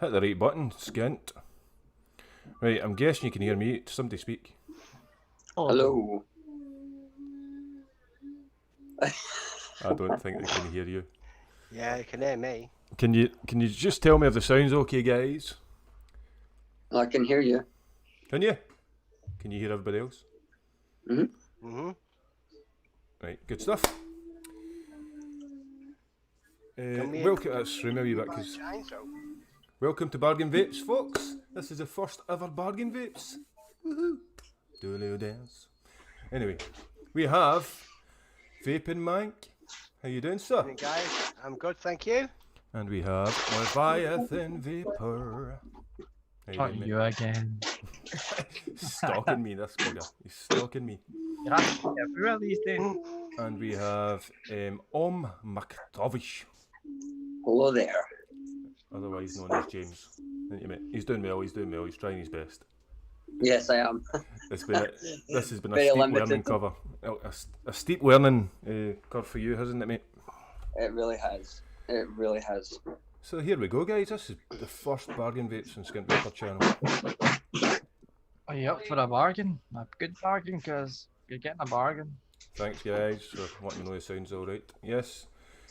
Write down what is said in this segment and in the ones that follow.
Hit the right button, Skint. Right, I'm guessing you can hear me. Somebody speak. Hello. I don't think they can hear you. Yeah, you can hear me. Can you just tell me if the sound's okay, guys? I can hear you. Can you? Can you hear everybody else? Right, good stuff. Welcome. Let's remember you back because. Welcome to Bargain Vapes, folks. This is the first ever Bargain Vapes. Woohoo! Do a little dance. Anyway, we have Vaping Manc. How you doing, sir? Evening, guys. I'm good, thank you. And we have Leviathan Vaper. How Fuck doing, mate? you again. Stalking me, this bugger. He's stalking me. You're actually everywhere these days. And we have Mech Tavish, Hello there. otherwise known as James. Isn't he, mate? He's doing well. He's trying his best. Yes, I am. This has been a Very steep limited. learning cover. A steep learning curve for you, hasn't it, mate? It really has. It really has. So here we go, guys. This is the first Bargain Vapes and Skint Vaper channel. Are you up for a bargain? A good bargain, because you're getting a bargain. Thanks, guys, for wanting to know it sounds all right. Yes,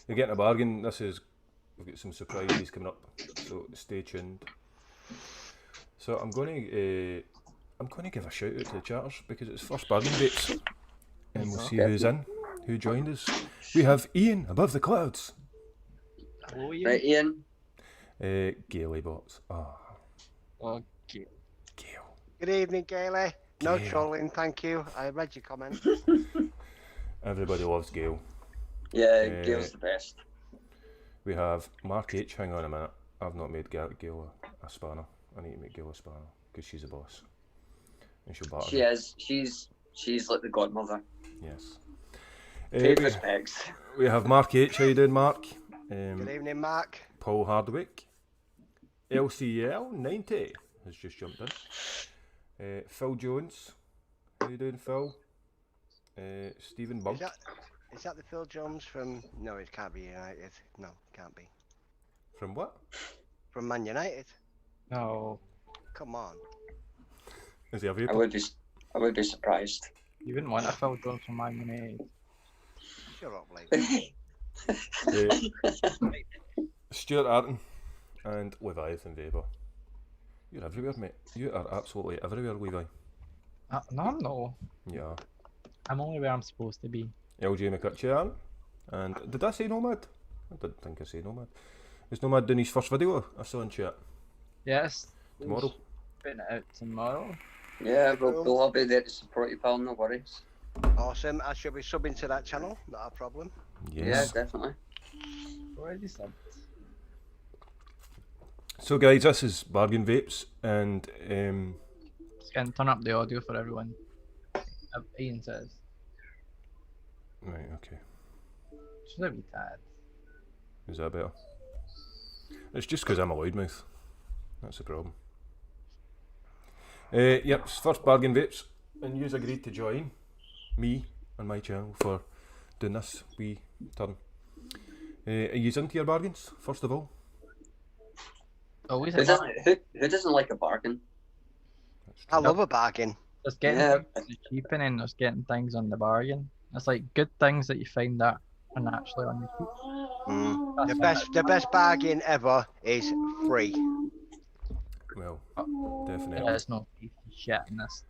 you're getting a bargain. We've got some surprises coming up, so stay tuned. So I'm going to give a shout out to the chatters because it's first Bargain Vapes, and we'll see who's in, who joined us. We have Ian above the clouds. Hello, you. Right, Ian. Gaily bots. Oh, Okay. Gail. Good evening, Gailey. No Gail. trolling, thank you. I read your comment. Everybody loves Gail. Yeah, Gail's the best. We have Mark H. Hang on a minute. I've not made Gail a spanner. I need to make Gail a spanner because she's the boss. And she'll batter She me. is. She's like the godmother. Yes. Paid respects. We have Mark H. How you doing, Mark? Good evening, Mark. Paul Hardwick. LCL 90 has just jumped in. Phil Jones. How you doing, Phil? Stephen Bunk. Is that the Phil Jones from... No, it can't be United. No, can't be. From what? From Man United? No, Come on. Is he a I Vaper? would be surprised. you wouldn't want a Phil Jones from Man United. Shut up, Levi. Stuart Arton and Leviathan Vaper. You're everywhere, mate. You are absolutely everywhere, Levi. No, I'm not. Yeah. I'm only where I'm supposed to be. LJ McCutcheon. And did I say Nomad? I didn't think I said Nomad. Is Nomad doing his first video? I saw in chat. Yes. Tomorrow. Putting it out tomorrow. Yeah, we'll all be there to support you, pal. No worries. Awesome. I should be subbing to that channel. Not a problem. Yes. Yeah, definitely. Already subbed. So guys, this is Bargain Vapes and Just gonna turn up the audio for everyone. Ian says. right, okay. Should I be tad? Is that better? It's just because I'm a loudmouth. That's the problem. Yep, it's first Bargain Vapes, and you've agreed to join me on my channel for doing this wee turn. Are you into your bargains, first of all? Always Who a doesn't like a bargain? That's I true. love a bargain. There's getting Yeah. things on the cheap and then there's getting things on the bargain. It's like good things that you find that are naturally on the cheap. The best bargain ever is free. Well, definitely. There's no piece of shit in this.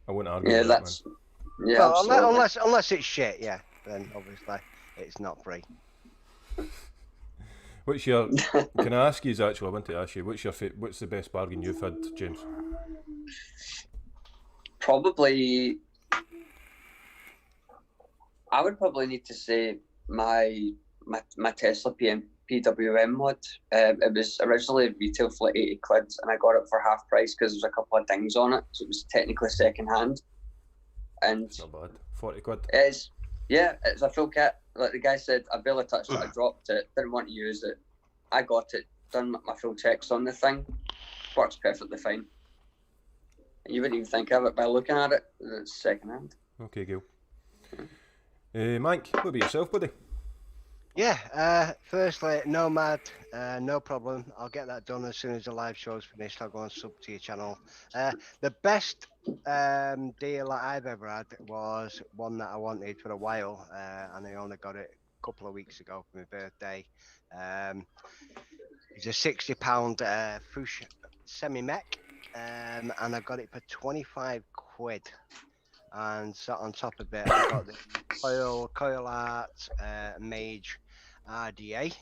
I won't argue Yeah, with that, that's. man. Yeah, Well, absolutely. unless it's shit, yeah. Then obviously it's not free. What's your? Can I ask you? Actually, I want to ask you. What's the best bargain you've had, James? Probably. I would probably need to say my Tesla PWM mod. It was originally retail for like 80 quid, and I got it for half price because there was a couple of dings on it, so it was technically second hand. And It's not bad. 40 quid. it's a full kit. Like the guy said, I barely touched it. I dropped it. Didn't want to use it. I got it. Done my full checks on the thing. Works perfectly fine. And you wouldn't even think of it by looking at it. It's second hand. Okay, Gil. Manc, what about yourself, buddy? Yeah, firstly, Nomad, no problem. I'll get that done as soon as the live show's finished. I'll go and sub to your channel. The best deal that I've ever had was one that I wanted for a while, and I only got it a couple of weeks ago for my birthday. It's a £60 Fush semi-mech, and I got it for 25 quid. And so on top of it, I got the Coil Art Mage RDA,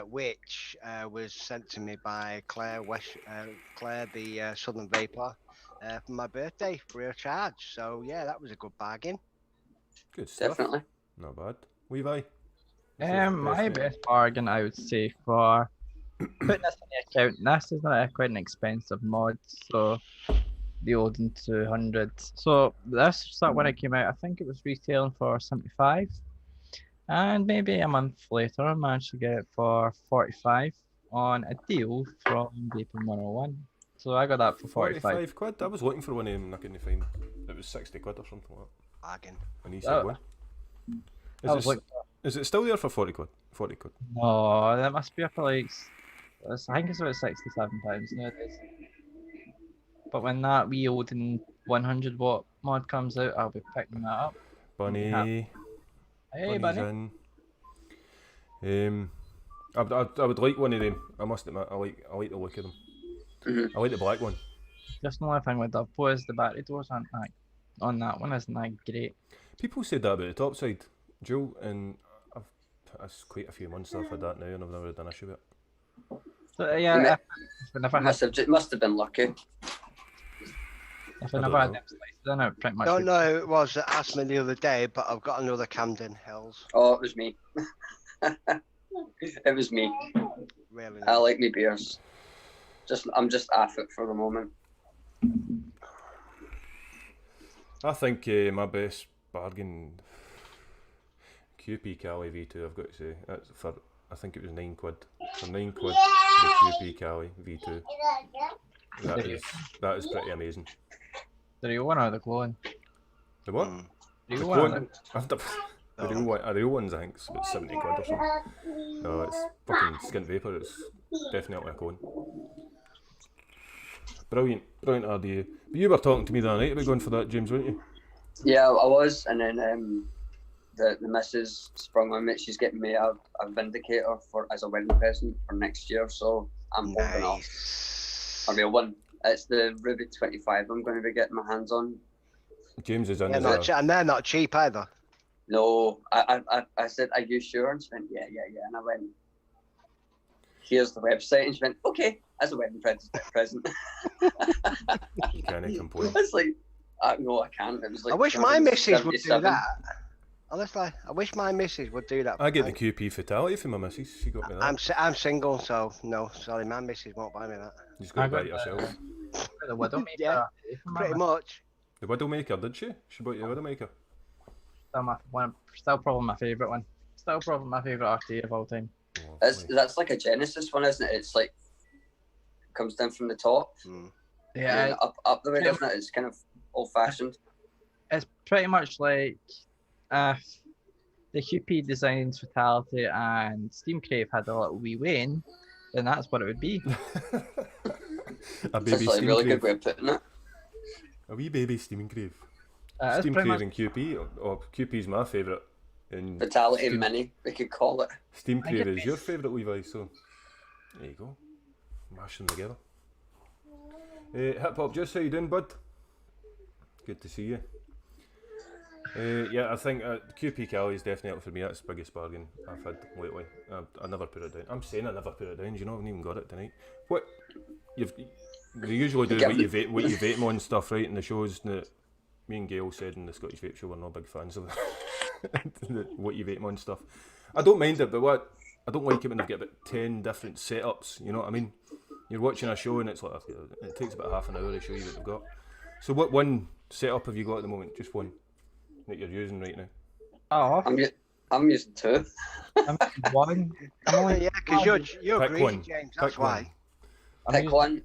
which was sent to me by Claire, Claire the Southern Vapor, for my birthday, free of charge. So yeah, that was a good bargain. Good stuff. Definitely. Not bad. Levi? My best bargain, I would say, for putting this in the account. This is quite an expensive mod, so the Odin 200. So this when it came out, I think it was retailing for 75, and maybe a month later, I managed to get it for 45 on a deal from Vaping 101. So I got that for 45 quid? I was looking for one of them and I couldn't find it. It was 60 quid or something like that. Bargain. And he said one. Is it still there for 40 quid? 40 quid. No, that must be up for like, I think it's about £67 nowadays. But when that wee Odin 100 watt mod comes out, I'll be picking that up. Bunny. Hey, Bunny. In. I would like one of them. I must admit, I like the look of them. Mm-hmm. I like the black one. Just the only thing with the is the battery doors aren't that, on that one isn't that great. People said that about the top side, Joe, and it's quite a few months I've had that now and I've never had an issue with it. So yeah, must have been lucky. If I never had them slices, then it pretty much. Don't know who it was that asked me the other day, but I've got another Camden Hells. Oh, it was me. It was me. Really I like me beers. I'm just off it for the moment. I think my best bargain, QP Cali V2, I've got to say. That's for, I think it was 9 quid. For 9 quid, the QP Cali V2. That is pretty amazing. The real one or the clone? The what? The The real clone? one. The real ones, I think, it's about 70 quid or something. No, it's fucking Skint Vaper. It's definitely a clone. Brilliant idea. But you were talking to me the other night about going for that, James, weren't you? Yeah, I was, and then the missus sprung on me. She's getting me a Vindicator as a wedding present for next year, so I'm holding off. A real one. It's the Ruby 25 I'm going to be getting my hands on. James is in and they're not cheap either. No, I said, are you sure? And she went, yeah. And I went, here's the website. And she went, okay, as a wedding present. Can I complain? It's like, no, I can't. It was like I wish my missus would do 77. that. Honestly, I wish my missus would do that. I get the QP Fatality for my missus. She got me that. I'm single, so no, sorry, my missus won't buy me that. You just got to buy it yourself. The Widowmaker. Yeah, pretty much. The Widowmaker, did she? She bought you the Widowmaker? Still probably my favourite one. Still probably my favourite RTA of all time. That's like a Genesis one, isn't it? It's like comes down from the top. Yeah, up the way, doesn't it? It's kind of old fashioned. It's pretty much like if the QP Designs Fatality and Steam Crave had a little wee Wayne, then that's what it would be. A baby That's like a really good way of putting it. A wee baby Steam Crave. Steam Crave and QP. QP's my favourite. Fatality Mini, we could call it. Steam Crave is your favourite, Levi, so there you go. Mash them together. Hip Hop, just how you doing, bud? Good to see you. Yeah, I think QP Cali is definitely up for me. That's the biggest bargain I've had lately. I never put it down. I'm saying I never put it down. You know, I haven't even got it tonight. What they usually do what you vape on stuff, right? In the shows that me and Gail said in the Scottish Vape Show, we're not big fans of what you vape on stuff. I don't mind it, but I don't like it when they've got about 10 different setups. You know what I mean? You're watching a show and it's like it takes about half an hour to show you what they've got. So what one setup have you got at the moment? Just one that you're using right now? Oh, I'm using 2. I'm one. Yeah, because you're green, James. That's why. Pick one.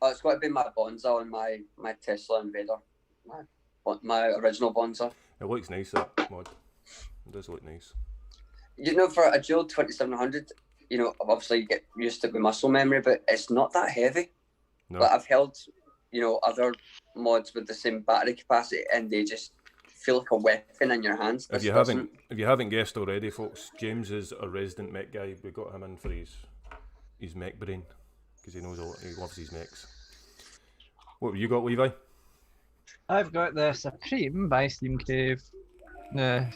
Oh, it's got to be my Bonza and my Tesla Invader. My original Bonza. It looks nice, that mod. It does look nice. You know, for a dual 2700, you know, obviously you get used to it with muscle memory, but it's not that heavy. No. But I've held, you know, other mods with the same battery capacity, and they just feel like a weapon in your hands. If you haven't guessed already, folks, James is a resident mech guy. We got him in for his mech brain because he loves his mechs. What have you got, Levi? I've got the Supreme by Steam Crave. The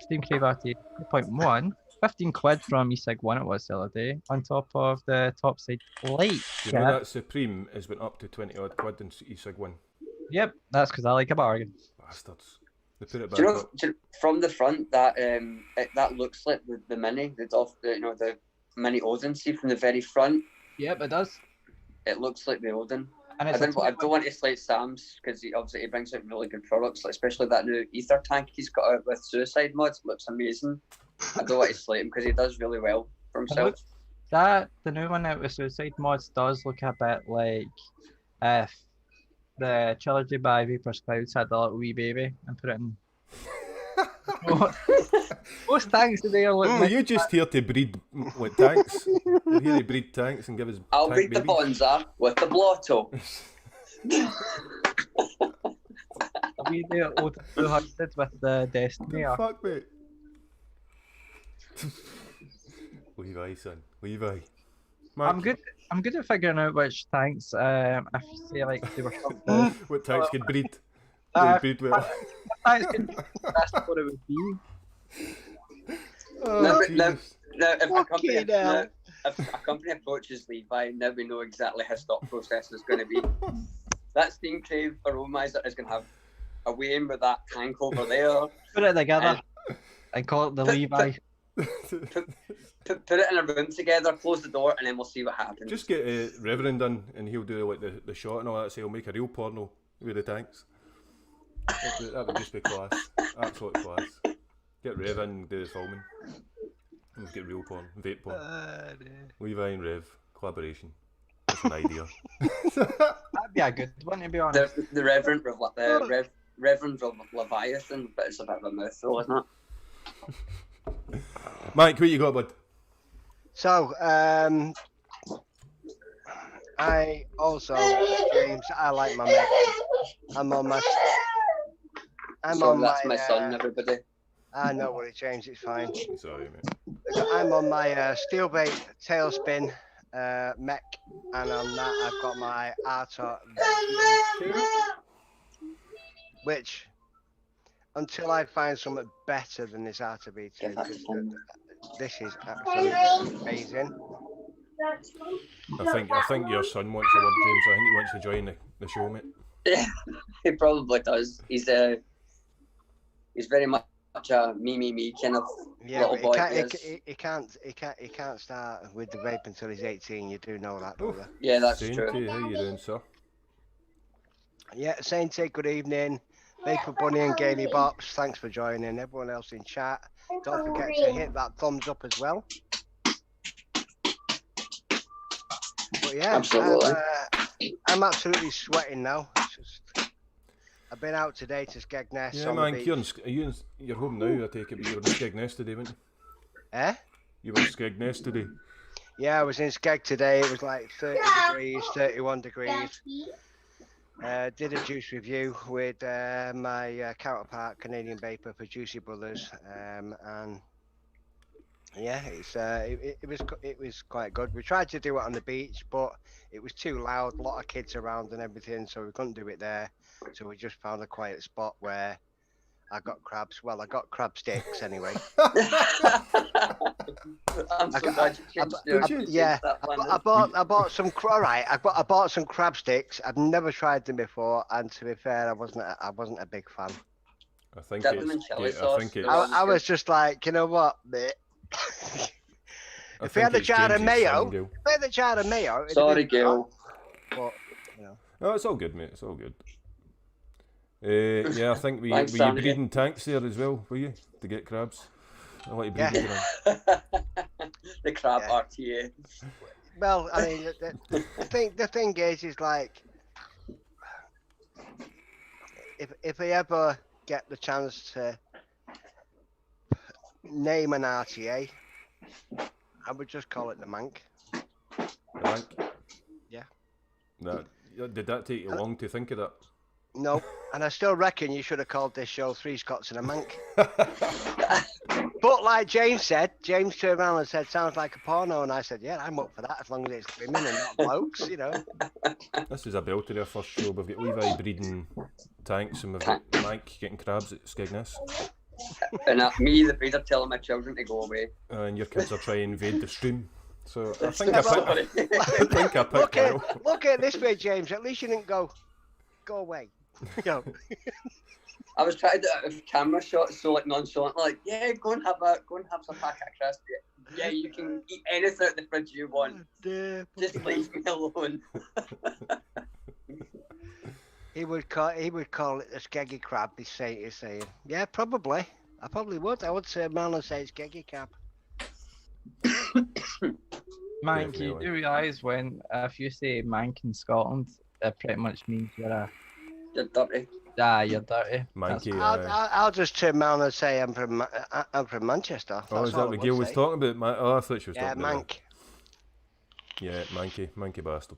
Steam Crave RT 3.1. 15 quid from eSig1 it was the other day, on top of the topside light. Do you know that Supreme has been up to 20 odd quid in eSig1? Yep, that's because I like a bargain. Bastards. They put it back Do you know, up. from the front, that that looks like the mini, the mini Odin. See from the very front, Yep, it does. it looks like the Odin. And I it's don't want to slate Sam's because he brings out really good products, like especially that new ether tank he's got out with suicide mods. Looks amazing. I don't want to slate him because he does really well for himself. the new one out with suicide mods does look a bit like if the trilogy by Vapers Clouds had a little wee baby and put it in. Most tanks today are Oh, looking. you just here to breed what tanks? You're here to breed tanks and give us. I'll tank breed the babies. Bonza with the Blotto. We do old 200 with the Destiny. Fuck, mate. Levi, son. Levi. Mark, I'm good at figuring out which tanks. If say like they were something. what tanks can breed? Uh, Breed well. Tanks can be that's what it would be. Oh, No, Jesus. Now, if a Fucking hell. company approaches Levi, now we know exactly his thought process is going to be. That Steam Crave aromizer is going to have a way in with that tank over there. Put it together and call it the Levi. Put it in a room together, close the door, and then we'll see what happens. Just get Reverend in and he'll do like the shot and all that, so he'll make a real porno with the tanks. That would just be class. Absolute class. Get Rev in and do the filming. We'll get real porn, vape porn. Levi and Rev, collaboration. That's an idea. That'd be a good one to be honest. The Reverend Leviathan, but it's a bit of a mouthful, isn't it? Mike, what you got, bud? So, I also, James, I like my mech. That's my son, everybody. I know what it, James, it's fine. Sorry, mate. I'm on my steel bait tailspin mech, and on that I've got my Arta V2, which, until I find something better than this Arta V2, 'cause this is absolutely amazing. I think your son wants a word, James. I think he wants to join the show, mate. Yeah, he probably does. He's very much a me kind of little boy. He can't start with the vape until he's 18. You do know that, don't you? Yeah, that's Sainty, true. how you doing, sir? Yeah, Sainty, good evening. Vapor Bunny and Gaily Bops, thanks for joining. Everyone else in chat, don't forget to hit that thumbs up as well. But yeah, Absolutely. I'm absolutely sweating now. It's just, I've been out today to Skegness. Yeah, on man, the beach. you're home now, I take it, but you were in Skegness today, weren't you? Eh? You were in Skegness today. Yeah, I was in Skeg today. It was like 30 degrees, 31 degrees. Did a juice review with my counterpart, Canadian Vaper for Juicy Brothers, and yeah, it was quite good. We tried to do it on the beach, but it was too loud, a lot of kids around and everything, so we couldn't do it there. So we just found a quiet spot where I got crabs. Well, I got crab sticks anyway. I'm so glad you changed I bought some. All right, I bought some crab sticks. I've never tried them before, and to be fair, I wasn't a big fan. I think Dip them in chili it's. sauce. I think it's. I was just like, you know what, mate. If we had a jar of mayo, Sorry, Gil. But you know, No, it's all good, mate. It's all good. Yeah, I think were Thanks, you Sandy. breeding tanks there as well, were you, to get crabs? I like Yeah. breeding them. The crab Yeah. RTA. well, I mean, the thing is like, if I ever get the chance to name an RTA, I would just call it the Manc. The Manc? Yeah. Did that take you long to think of that? No, and I still reckon you should have called this show Three Scots and a Manc. But like James said, James turned around and said, sounds like a porno, and I said, yeah, I'm up for that as long as it's women and not blokes, you know. This is a belter, our first show. We've got Levi breeding tanks and we've got Manc getting crabs at Skegness. And me, the breeder, telling my children to go away. And your kids are trying to invade the stream. So I think I picked Look well. at it this way, James. At least you didn't go away. Go. I was trying to do a camera shot, so like nonchalant, like, yeah, go and have some packet of crisps. Yeah, you can eat anything out the fridge you want. Just leave me alone. He would call it a skeggy crab. He's saying, yeah, probably. I probably would. I would say Marlon says skeggy crab. Manc, you Definitely. do realise when if you say Manc in Scotland, it pretty much means you're You're dirty. you're dirty. Manky. I'll just turn around and say I'm from Manchester. Oh, is that what Gail was talking about? Oh, I thought she was Yeah, talking about. Manc. Yeah, Manky bastard.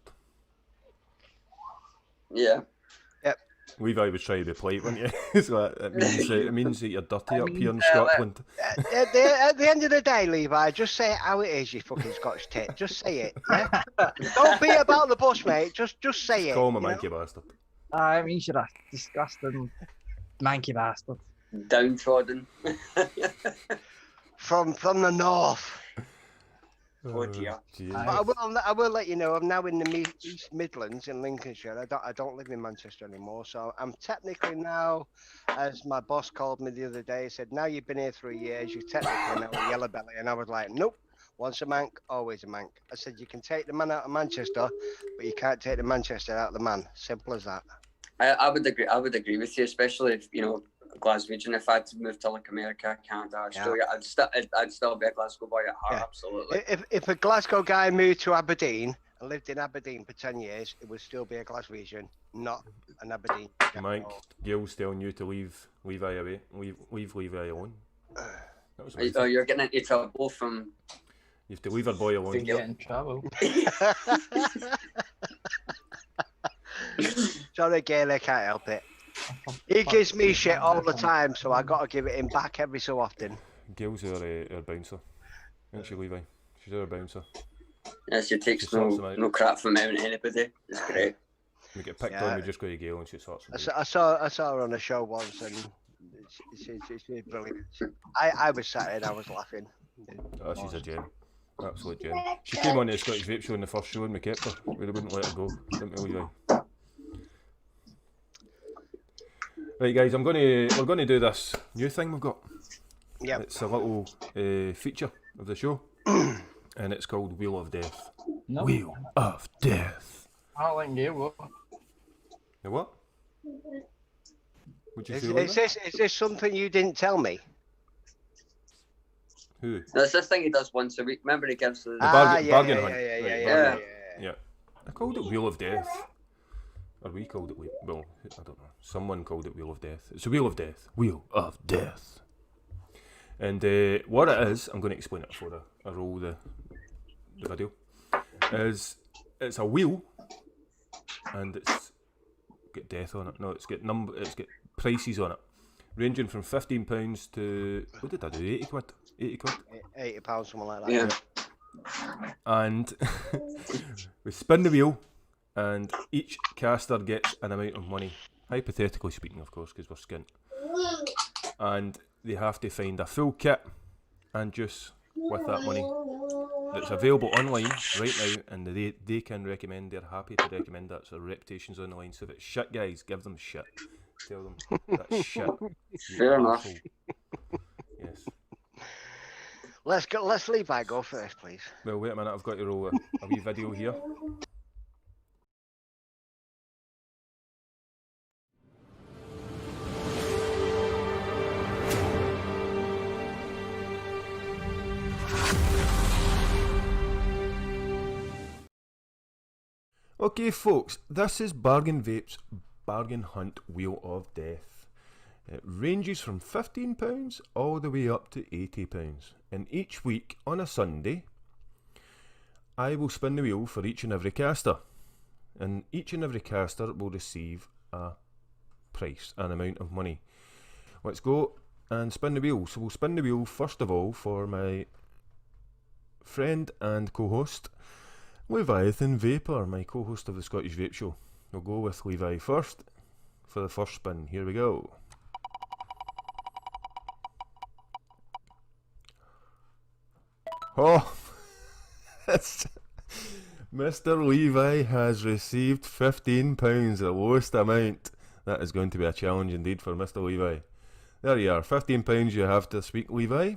Yeah. Levi was trying to be polite, wasn't he? So it means that you're dirty up here in yeah, Scotland. At the end of the day, Levi, just say it how it is, you fucking Scottish tit. Just say it. Yeah? Don't be about the bush, mate. Just say it. Call him a you know? Manky bastard. It means you're a disgusting manky bastard. Downtrodden. From the north. Oh dear. Jeez. But I will let you know. I'm now in the East Midlands in Lincolnshire. I don't live in Manchester anymore, so I'm technically now, as my boss called me the other day, he said, "Now you've been here 3 years, you're technically now a yellow belly." And I was like, "Nope. Once a Manc, always a Manc." I said, "You can take the man out of Manchester, but you can't take the Manchester out of the man. Simple as that." I would agree. I would agree with you, especially if Glaswegian. If I had to move to like America, Canada, Australia, I'd still be a Glasgow boy at heart. Yeah. Absolutely. If a Glasgow guy moved to Aberdeen and lived in Aberdeen for 10 years, it would still be a Glaswegian, not an Aberdeen. Mike, Gail's telling you to leave Levi away. Leave Levi alone. That was amazing. Oh, you're getting into trouble from. You have to leave our boy alone. You get in trouble. Sorry, Gail, I can't help it. He gives me shit all the time, so I got to give it him back every so often. Gail's our bouncer. Isn't she, Levi? She's our bouncer. Yeah, she takes She sorts them out. no crap from anybody. It's great. We get picked Yeah. on, we just go to Gail and she sorts them out. I saw her on a show once, and she's brilliant. I was sat in, I was laughing. Oh, she's a gem. Absolute gem. She came on to the Scottish Vape show in the first show and we kept her. We wouldn't let her go. Didn't we, Levi? Right, guys, we're gonna do this new thing we've got. Yeah. It's a little feature of the show, and it's called Wheel of Death. No, Wheel of Death. I don't think you will. The what? Would you Is feel like that? this something you didn't tell me? Who? That's this thing he does once a week. Remember, he gives the. bargain hunt. Yeah. Yeah. I called it Wheel of Death. Or we called it well, I don't know. Someone called it Wheel of Death. It's a Wheel of Death. Wheel of Death. And what it is, I'm going to explain it before I roll the video. It's a wheel, and it's got death on it. No, it's got prices on it, ranging from £15 to what did I do? 80 quid. 80 quid. £80, something like that. Yeah. And we spin the wheel, and each caster gets an amount of money, hypothetically speaking, of course, because we're skint. And they have to find a full kit and juice with that money that's available online right now, and they can recommend, they're happy to recommend that, so reputation's on the line. So if it's shit, guys, give them shit. Tell them that's shit. You Fair enough. asshole. Yes. Let's Levi go first, please. Well, wait a minute, I've got to roll a wee video here. Okay, folks, this is Bargain Vape's Bargain Hunt Wheel of Death. It ranges from £15 all the way up to £80. And each week on a Sunday, I will spin the wheel for each and every caster. And each and every caster will receive a price, an amount of money. Let's go and spin the wheel. So we'll spin the wheel first of all for my friend and co-host, Leviathan Vaper, my co-host of the Scottish Vape Show. We'll go with Levi first for the first spin. Here we go. Oh, Mr. Levi has received £15, the lowest amount. That is going to be a challenge indeed for Mr. Levi. There you are, £15 you have this week, Levi.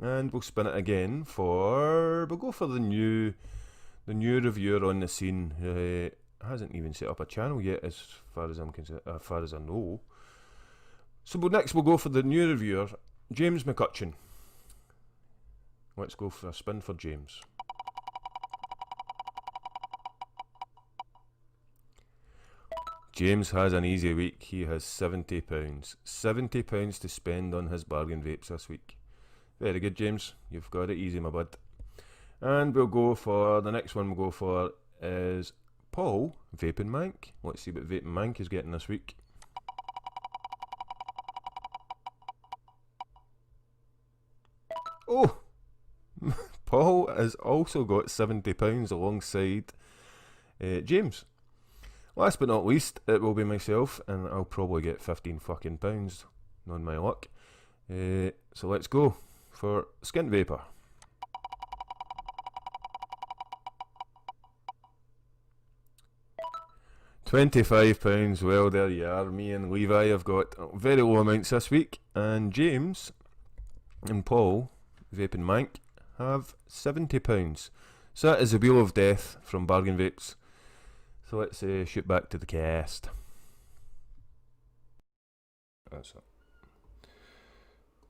And we'll spin it again we'll go for the new reviewer on the scene. Hasn't even set up a channel yet, as far as I know. So next we'll go for the new reviewer, James McCutcheon. Let's go for a spin for James. James has an easy week. He has £70. £70 to spend on his bargain vapes this week. Very good, James. You've got it easy, my bud. And we'll go for the next one. We'll go for is Paul Vaping Manc. Let's see what Vaping Manc is getting this week. Oh, Paul has also got £70 alongside James. Last but not least, it will be myself, and I'll probably get £15 on my luck. So let's go for Skint Vaper. £25. Well, there you are. Me and Levi have got very low amounts this week, and James and Paul Vaping Manc have £70. So that is the Wheel of Death from Bargain Vapes. So let's shoot back to the cast. That's it.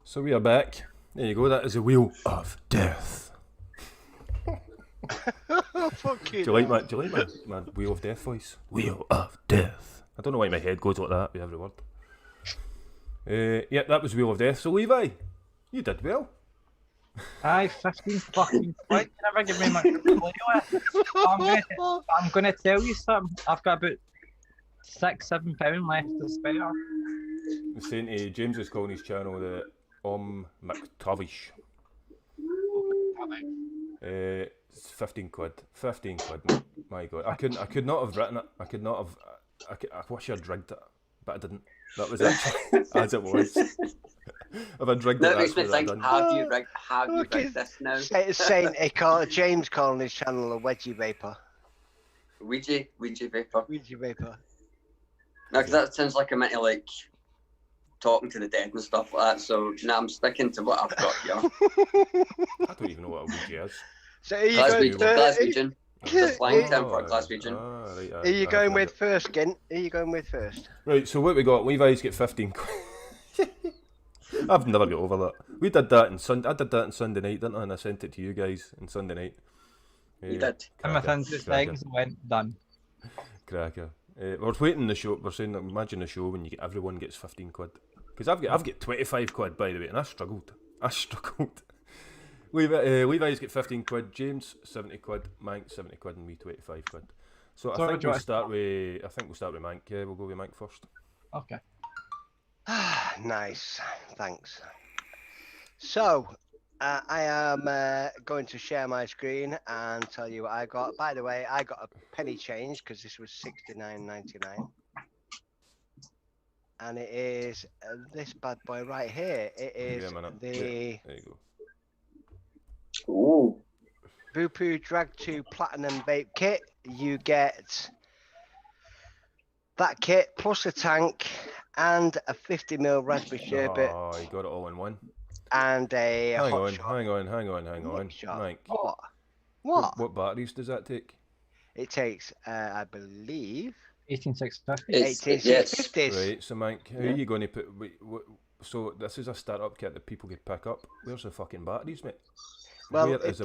So we are back. There you go. That is the Wheel of Death. Do you like my Wheel of Death voice? Wheel of Death. I don't know why my head goes like that with every word. Yeah, that was Wheel of Death. So Levi, you did well. Aye, 15 fucking quid. You never give me much to play with. I'm gonna tell you something. I've got about £6-7 left to spare. I'm saying to James is calling his channel the Tavish. It's 15 quid. 15 quid. My God, I could not have written it. I wish I'd rigged it, but I didn't. That was it, as it was. If I rigged it, makes me that's what I've think, done. have you rigged this now? Saying James calling his channel a wedgie vapor. Ouija Vapor. Wedgie vapor. No, because that sounds like I'm into like talking to the dead and stuff like that. So now I'm sticking to what I've got here. I don't even know what a Ouija is. So are you Glaswegian. It's a slang term for a Glaswegian. Right, Are you going with first, Skint? Are you going with first? Right, so what we got? Levi's get 15 quid. I've never got over that. We did that on Sunday. I did that on Sunday night, didn't I? And I sent it to you guys on Sunday night. You did. And within 2 seconds, it went done. Cracker. We're waiting the show. We're saying, imagine the show when everyone gets 15 quid. Because I've got 25 quid, by the way, and I struggled. Levi's get 15 quid, James 70 quid, Manc 70 quid, and me 25 quid. So I think we'll start with Manc. Yeah, we'll go with Manc first. Okay. Nice, thanks. So, I am going to share my screen and tell you what I got. By the way, I got a penny change because this was $69.99. And it is this bad boy right here. It is there you go. Ooh. Voopoo Drag 2 Platinum Vape Kit. You get that kit plus a tank and a 50ml raspberry sherbet. Oh, you got it all in one. And a hang on. Mike. What batteries does that take? It takes, I believe, 18650. 18650s. Right, so Mike, how are you going to put? So this is a startup kit that people could pick up. Where's the fucking batteries, mate? Well, if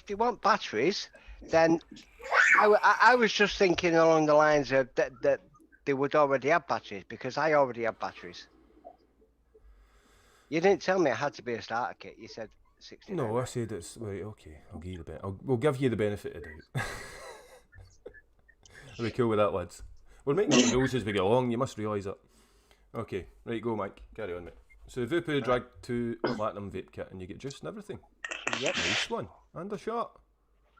they want batteries, then I was just thinking along the lines of that they would already have batteries because I already have batteries. You didn't tell me it had to be a starter kit. You said 60. No, I said it's right. Okay, I'll give you we'll give you the benefit of the doubt. Are we cool with that, lads? We're making up the rules as we go along. You must realise that. Okay, right, go, Mike. Carry on, mate. So the Vapor Drag 2 Platinum Vape Kit, and you get juice and everything. Yep. Nice one. And a shot.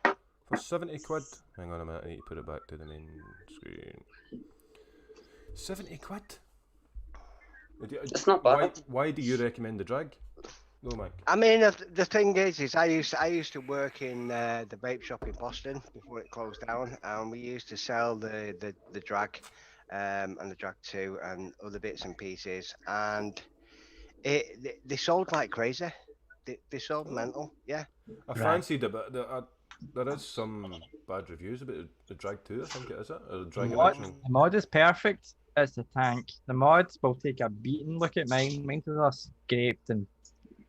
For 70 quid. Hang on a minute, I need to put it back to the main screen. 70 quid? It's not bad. Why do you recommend the drag? No, Mike. I mean, the thing is I used to work in the vape shop in Boston before it closed down, and we used to sell the drag, and the drag 2 and other bits and pieces, and they sold like crazy. They sold mental, yeah. I fancied it, but there is some bad reviews about the drag 2, I think it is it? Or the drag original. The mod is perfect. It's the tank. The mods will take a beating. Look at mine. Mine was all scraped and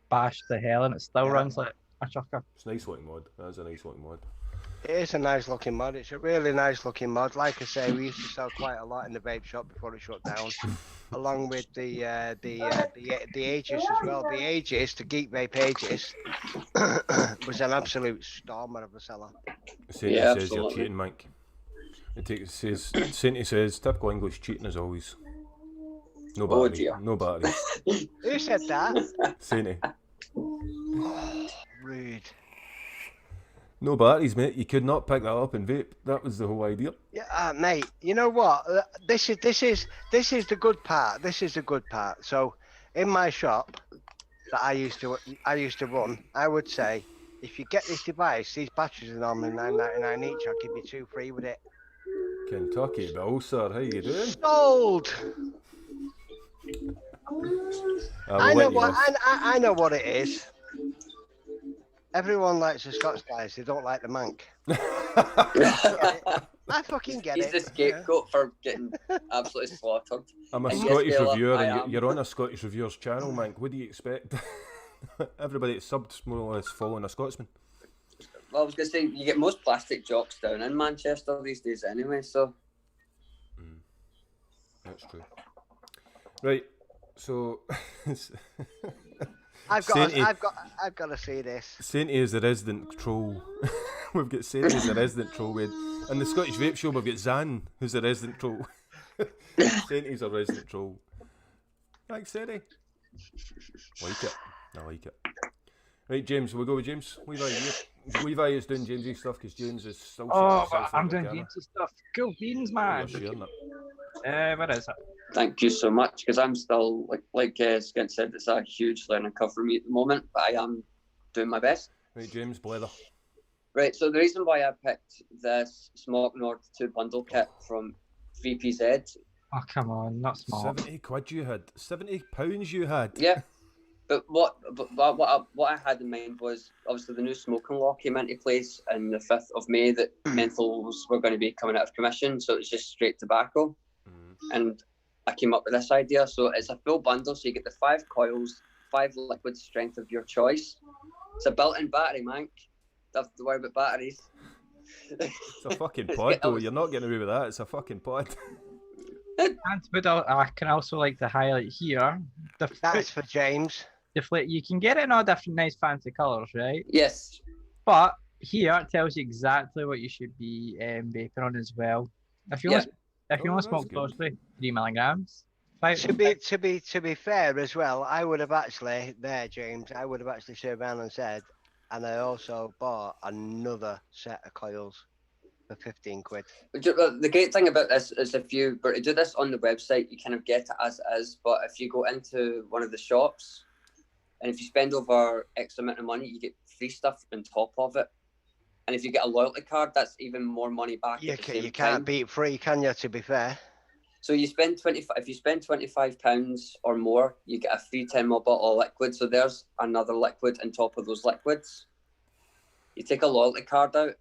bashed to hell, and it still runs like a chucker. It's a nice looking mod. That is a nice looking mod. It is a nice looking mod. It's a really nice looking mod. Like I say, we used to sell quite a lot in the vape shop before it shut down, along with the Aegis as well. The Aegis, the Geek Vape Aegis, was an absolute stormer of a seller. Sainty Yeah, says you're absolutely. cheating, Mike. Sainty says typical English cheating as always. No Oh, battery. dear. No battery. Who said that? Sainty. Rude. No batteries, mate. You could not pick that up and vape. That was the whole idea. Yeah, mate. You know what? This is the good part. This is the good part. So, in my shop that I used to run, I would say, if you get this device, these batteries are normally $9.99 each. I'll give you 2 free with it. Kentucky Bill, sir. How you doing? Sold. I know what I know what it is. Everyone likes the Scots guys. They don't like the Manc. I fucking get He's it. the scapegoat for getting absolutely slaughtered. I'm a And yes, Scottish Taylor, reviewer, I and am. you're on a Scottish reviewer's channel, Mike. What do you expect? Everybody that's subbed more or less following a Scotsman. Well, I was going to say, you get most plastic jocks down in Manchester these days anyway, so... That's true. Right, so I've got to see this. Sainty is the resident troll. We've got Sainty as the resident troll. And the Scottish Vape Show, we've got Zan, who's the resident troll. Sainty's a resident troll. Thanks, Sainty. Like it. I like it. Right, James, we'll go with James. Levi is doing James's stuff because James is still... Oh, but I'm doing James's stuff. Cool beans, Oh, man. you're sharing it. Where is it? Thank you so much, because I'm still, like Skint said, it's a huge learning curve for me at the moment, but I am doing my best. Right, James, blether. Right, so the reason why I picked this Smoke North 2 bundle kit from VPZ, Oh, come on, not small. 70 quid you had. 70 pounds you had. yeah, but what I had in mind was obviously the new smoking law came into place on the 5th of May that menthols were going to be coming out of commission, so it's just straight tobacco. And I came up with this idea. So it's a full bundle, so you get the 5 coils, 5 liquid strength of your choice. It's a built-in battery, Manc. Don't have to worry about batteries. It's a fucking pod, though. You're not getting away with that. It's a fucking pod. And but I can also like to highlight here That's for James. you can get it in all different nice fancy colours, right? Yes. But here it tells you exactly what you should be vaping on as well. If you Yeah. want, if you Oh, want to that's smoke good. closely, 3 milligrams. To be fair as well, I would have actually James. I would have actually turned around and said, and I also bought another set of coils for 15 quid. The great thing about this is if you were to do this on the website, you kind of get it as it is. But if you go into one of the shops, and if you spend over X amount of money, you get free stuff on top of it. And if you get a loyalty card, that's even more money back. You at the same can't time. beat free, can you? To be fair. So you spend if you spend £25 or more, you get a free 10ml bottle of liquid. So there's another liquid on top of those liquids. You take a loyalty card out,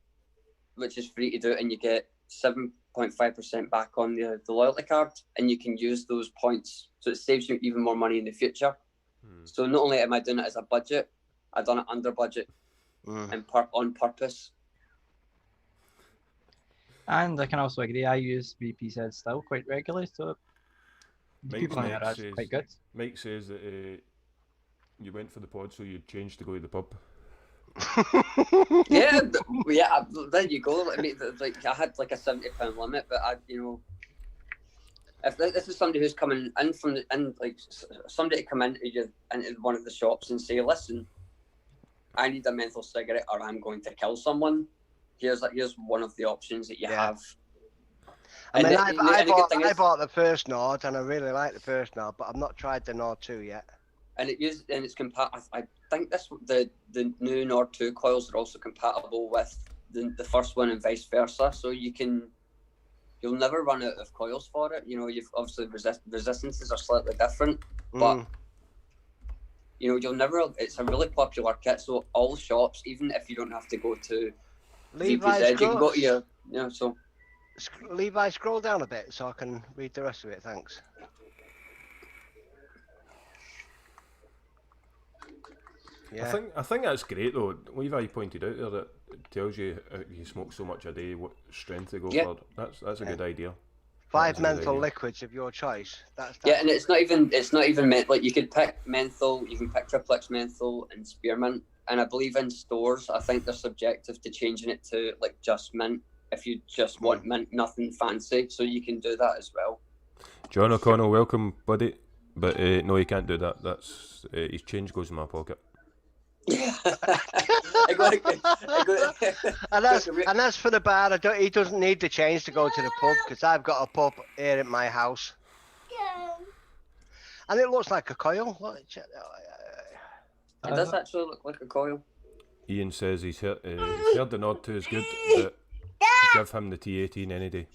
which is free to do, and you get 7.5% back on the loyalty card, and you can use those points. So it saves you even more money in the future. So not only am I doing it as a budget, I've done it under budget and on purpose. And I can also agree, I use VPZ still quite regularly, so Mike people on that's says, quite good. Mike says that you went for the pod, so you changed to go to the pub. Yeah, there you go. I mean, like I had like a £70 limit, but if this is somebody who's coming in from somebody to come into one of the shops and say, listen, I need a menthol cigarette or I'm going to kill someone. Here's one of the options that you have. I mean, I bought the first Nord and I really like the first Nord, but I've not tried the Nord 2 yet. And it's compatible. I think the new Nord 2 coils are also compatible with the first one and vice versa. So you'll never run out of coils for it. You know, you've obviously resistances are slightly different, but you know, you'll never. It's a really popular kit. So all shops, even if you don't have to go to VPZ, you can go to your, you know, so. Levi, scroll down a bit so I can read the rest of it. Thanks. Yeah. I think that's great though. Levi pointed out there that it tells you you smoke so much a day, what strength to go for. That's a good idea. 5 menthol liquids of your choice. That's and it's not even meant like you could pick menthol, you can pick triplex menthol and spearmint, and I believe in stores I think they're subjective to changing it to like just mint if you just want mint, nothing fancy, so you can do that as well. John O'Connell, welcome, buddy. But no, you can't do that. That's his change goes in my pocket. Yeah, and that's for the bar. He doesn't need the change to go to the pub because I've got a pub here at my house, and it looks like a coil. It does actually look like a coil. Ian says he's heard the Nord 2 is good, but give him the T18 any day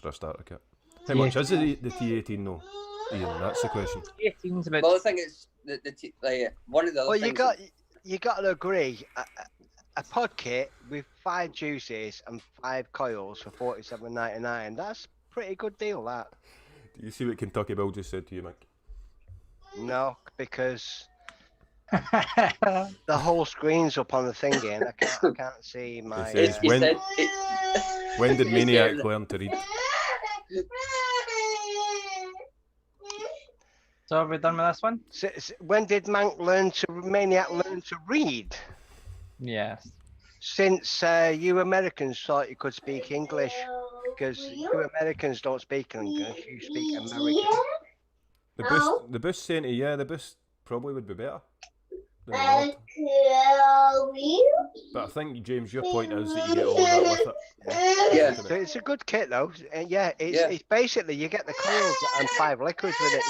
for a starter kit. How much is the T18 though, Ian? That's the question. T18's about. Well, the thing is, one of the other things. You got to agree, a pod kit with 5 juices and 5 coils for $47.99. That's a pretty good deal, that. Do you see what Kentucky Bill just said to you, Mike? No, because the whole screen's up on the thingy and I can't see my... Says, when did Maniac learn to read? So are we done with this one? When did Maniac learn to read? Yes. Since you Americans thought you could speak English, because you Americans don't speak English, you speak American. The boost saying the boost probably would be better than the Nord. But I think, James, your point is that you get all that with it. Yeah. So it's a good kit though. It's basically you get the coils and 5 liquids with it.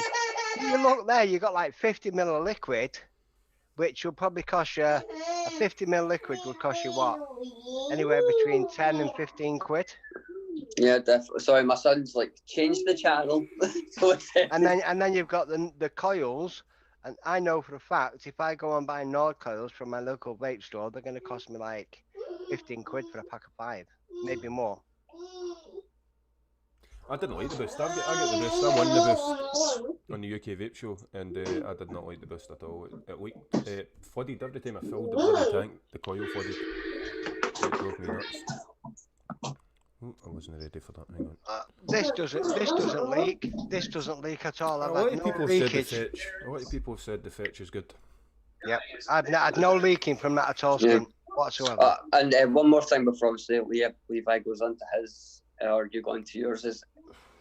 You look there, you got like 50 ml of liquid, which will probably cost you, a 50 ml liquid would cost you what? Anywhere between 10 and 15 quid. Yeah, definitely. Sorry, my son's like, change the channel. and then you've got the coils, and I know for a fact if I go and buy Nord coils from my local vape store, they're going to cost me like 15 quid for a pack of 5, maybe more. I didn't like the boost. I got the boost. I won the boost on the UK Vape Show, and I did not like the boost at all. It leaked. Flooded every time I filled the bloody tank. The coil flooded. It drove me nuts. Oh, I wasn't ready for that. Hang on. This doesn't leak. This doesn't leak at all. A lot of people said the fetch. A lot of people said the fetch is good. Yep, I've had no leaking from that at all, Skint, whatsoever. And one more thing before obviously Levi goes on to his, or you go into yours, is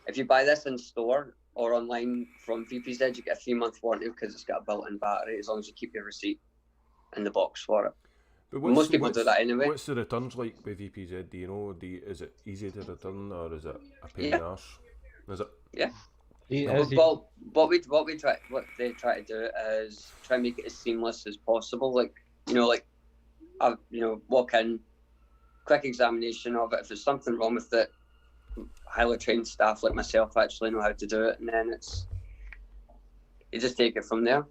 if you buy this in store or online from VPZ, you get a 3-month warranty because it's got a built-in battery, as long as you keep your receipt in the box for it. But most people do that anyway. What's the returns like with VPZ? Do you know? Is it easy to return or is it a pain in the arse? Is it? Yeah. Well, what they try to do is try and make it as seamless as possible. Like, walk in, quick examination of it. If there's something wrong with it, highly trained staff like myself actually know how to do it, and then you just take it from there.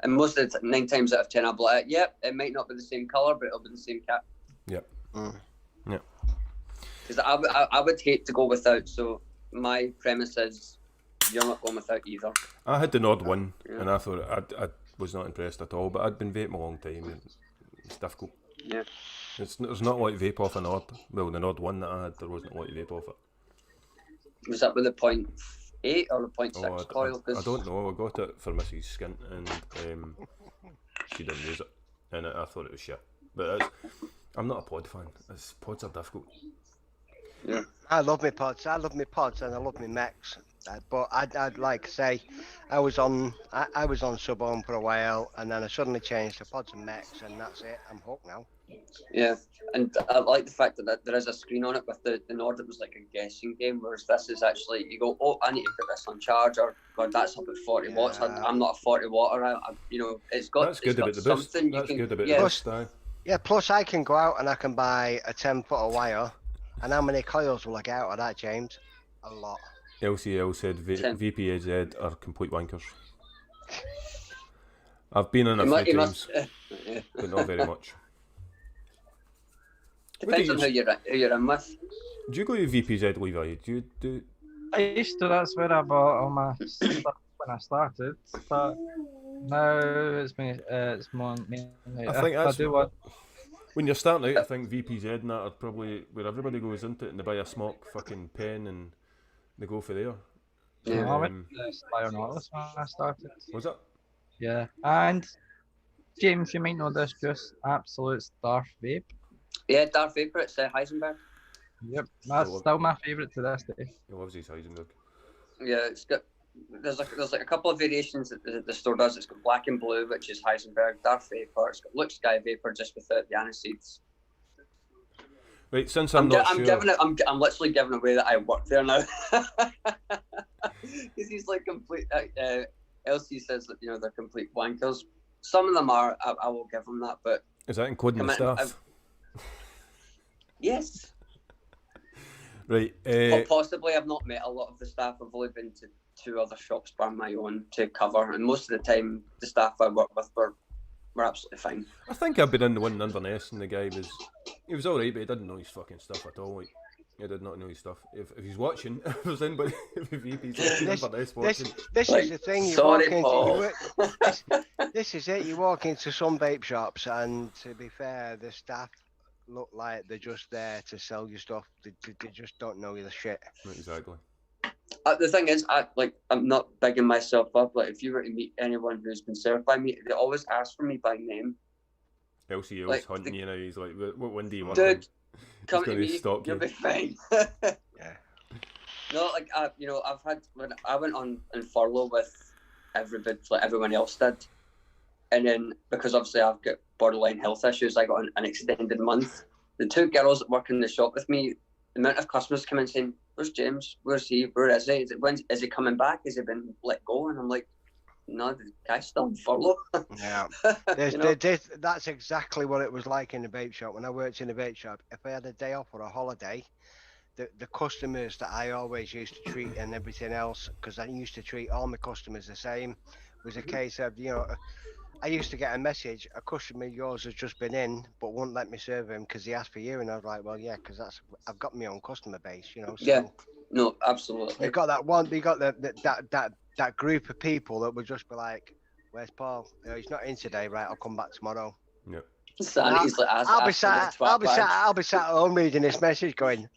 And most of the 9 times out of 10, I'll be like, yep, it might not be the same colour, but it'll be the same cap. Yep. Yep. Because I would hate to go without, so my premise is you're not going without either. I had the Nord 1, and I thought I was not impressed at all, but I'd been vaping a long time, and it's difficult. Yeah. There's not a lot of vape off an odd. Well, the odd one that I had, there wasn't a lot of vape off it. Was that with the 0.8 or the 0.6 coil? I don't know. I got it for Mrs. Skint and she didn't use it, and I thought it was shit. But I'm not a pod fan. Pods are difficult. Yeah. I love my pods. I love my pods and I love my mechs. But I'd like to say, I was on sub-ohm for a while, and then I suddenly changed to pods and mechs, and that's it. I'm hooked now. Yeah, and I like the fact that there is a screen on it. With the Nord, it was like a guessing game, whereas this is actually, you go, oh, I need to put this on charge, or God, that's up at 40 watts. I'm not a 40 watter. It's got. That's good about the boost. That's good about the boost. Yeah, plus I can go out and I can buy a 10-foot of wire, and how many coils will I get out of that, James? A lot. LCL said VPAZ are complete wankers. I've been in a few times, but not very much. Depends on who you're in with. Do you go to VPZ, Levi? Do you do? I used to. That's where I bought all my stuff when I started. But now it's more mainly. I think that's. I do what. When you're starting out, I think VPZ and that are probably where everybody goes into it, and they buy a smock fucking pen and they go for there. Yeah. I went to Spire Nautilus when I started. Was it? Yeah, and James, you might know this, just absolute Darth Vape. Yeah, Darth Vaper, it's Heisenberg. Yep, that's still my favourite to this day. He loves his Heisenberg. Yeah, it's got. There's like a couple of variations that the store does. It's got black and blue, which is Heisenberg. Darth Vaper. It's got Luke Sky Vapor just without the aniseeds. Right, since I'm not sure. I'm literally giving away that I work there now. Because he's like complete. LC says that they're complete wankers. Some of them are. I will give them that, but is that including the staff? Yes. Right. Possibly, I've not met a lot of the staff. I've only been to 2 other shops by my own to cover, and most of the time, the staff I work with were absolutely fine. I think I've been in the one in Inverness, and the guy was alright, but he didn't know his fucking stuff at all. Like, he did not know his stuff. If he's watching, if there's anybody VP's in Inverness watching. This is the thing. This is it. You walk into some vape shops, and to be fair, the staff look like they're just there to sell you stuff. They just don't know the shit. Exactly. The thing is, I'm not bigging myself up. Like, if you were to meet anyone who's been served by me, they always ask for me by name. LCL's hunting you now. He's like, what one do you want? Dude, come to me. You'll be fine. Yeah. No, like I've had when I went on furlough with everybody, like everyone else did, and then because obviously I've got borderline health issues, I got an extended month. The 2 girls that work in the shop with me, the amount of customers come in saying, "Where's James? Where's he? Where is he? Is he coming back? Has he been let go?" And I'm like, "No, the guy's still on furlough." Yeah, that's exactly what it was like in the vape shop. When I worked in the vape shop, if I had a day off or a holiday, the customers that I always used to treat and everything else, because I used to treat all my customers the same, was a case of, I used to get a message, a customer of yours has just been in, but won't let me serve him because he asked for you. And I was like, well, yeah, because I've got my own customer base, So yeah, no, absolutely. They got that group of people that would just be like, where's Paul? He's not in today, right? I'll come back tomorrow. Yeah. I'll be sat at home reading this message going,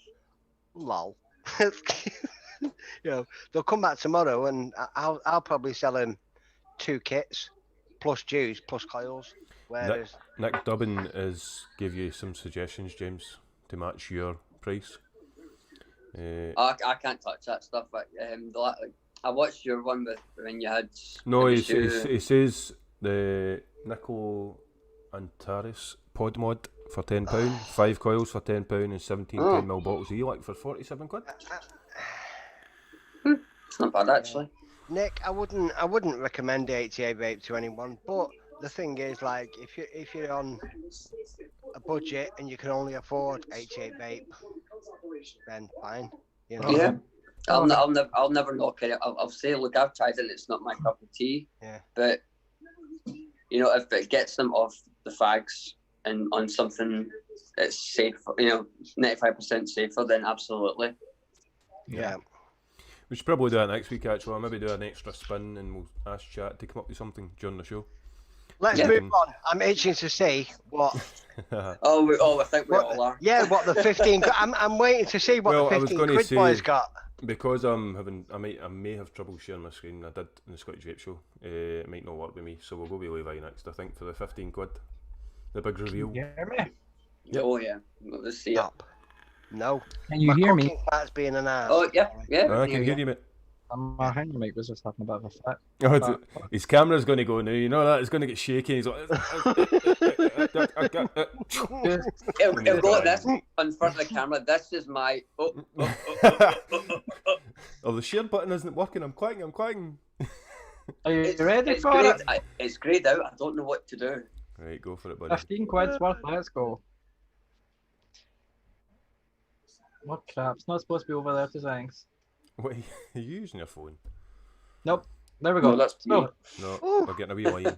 lol. They'll come back tomorrow and I'll probably sell him 2 kits. Plus Jews, plus coils. Nick Dubbin give you some suggestions, James, to match your price. I can't touch that stuff. I watched your one when you had. No, he says the Nickel Antares Pod Mod for £10, 5 coils for £10, and 17 10ml bottles of E-Lac for £47. It's not bad actually. Nick, I wouldn't recommend the 88 vape to anyone, but the thing is, like, if you're on a budget and you can only afford 88 vape, then fine. Yeah, I'll never knock it. I'll say, look, I've tried it and it's not my cup of tea. Yeah. But if it gets them off the fags and on something that's safe, 95% safer, then absolutely. Yeah. We should probably do that next week, actually. I'll maybe do an extra spin and we'll ask chat to come up with something during the show. Let's move on. I'm itching to see what I think we What all are. Yeah, what the 15? I'm waiting to see what Well, I the was 15 gonna quid say- boys got. Because I may have trouble sharing my screen. I did in the Scottish Vape show. It might not work with me, so we'll go with Levi next. I think for the 15 quid, the big reveal. You hear me? Yep. Oh yeah. Let's see it. Stop. No. Can you My hear me? cooking fart's being an ass. Oh yeah, yeah. I we can hear you. you, mate. My hand mic was just having a bit of a fit. Oh, his camera's going to go now. You know that it's going to get shaky. He's like, It'll go like this in front of the camera. This is my. oh, the share button isn't working. I'm quacking. Are you ready It's for greyed, it? it's greyed out. I don't know what to do. Right, go for it, buddy. 15 quid's worth. Let's go. What crap? It's not supposed to be over there to things. What, are you using your phone? Nope. There we go. No, that's me. No, Ooh. we're getting a wee line.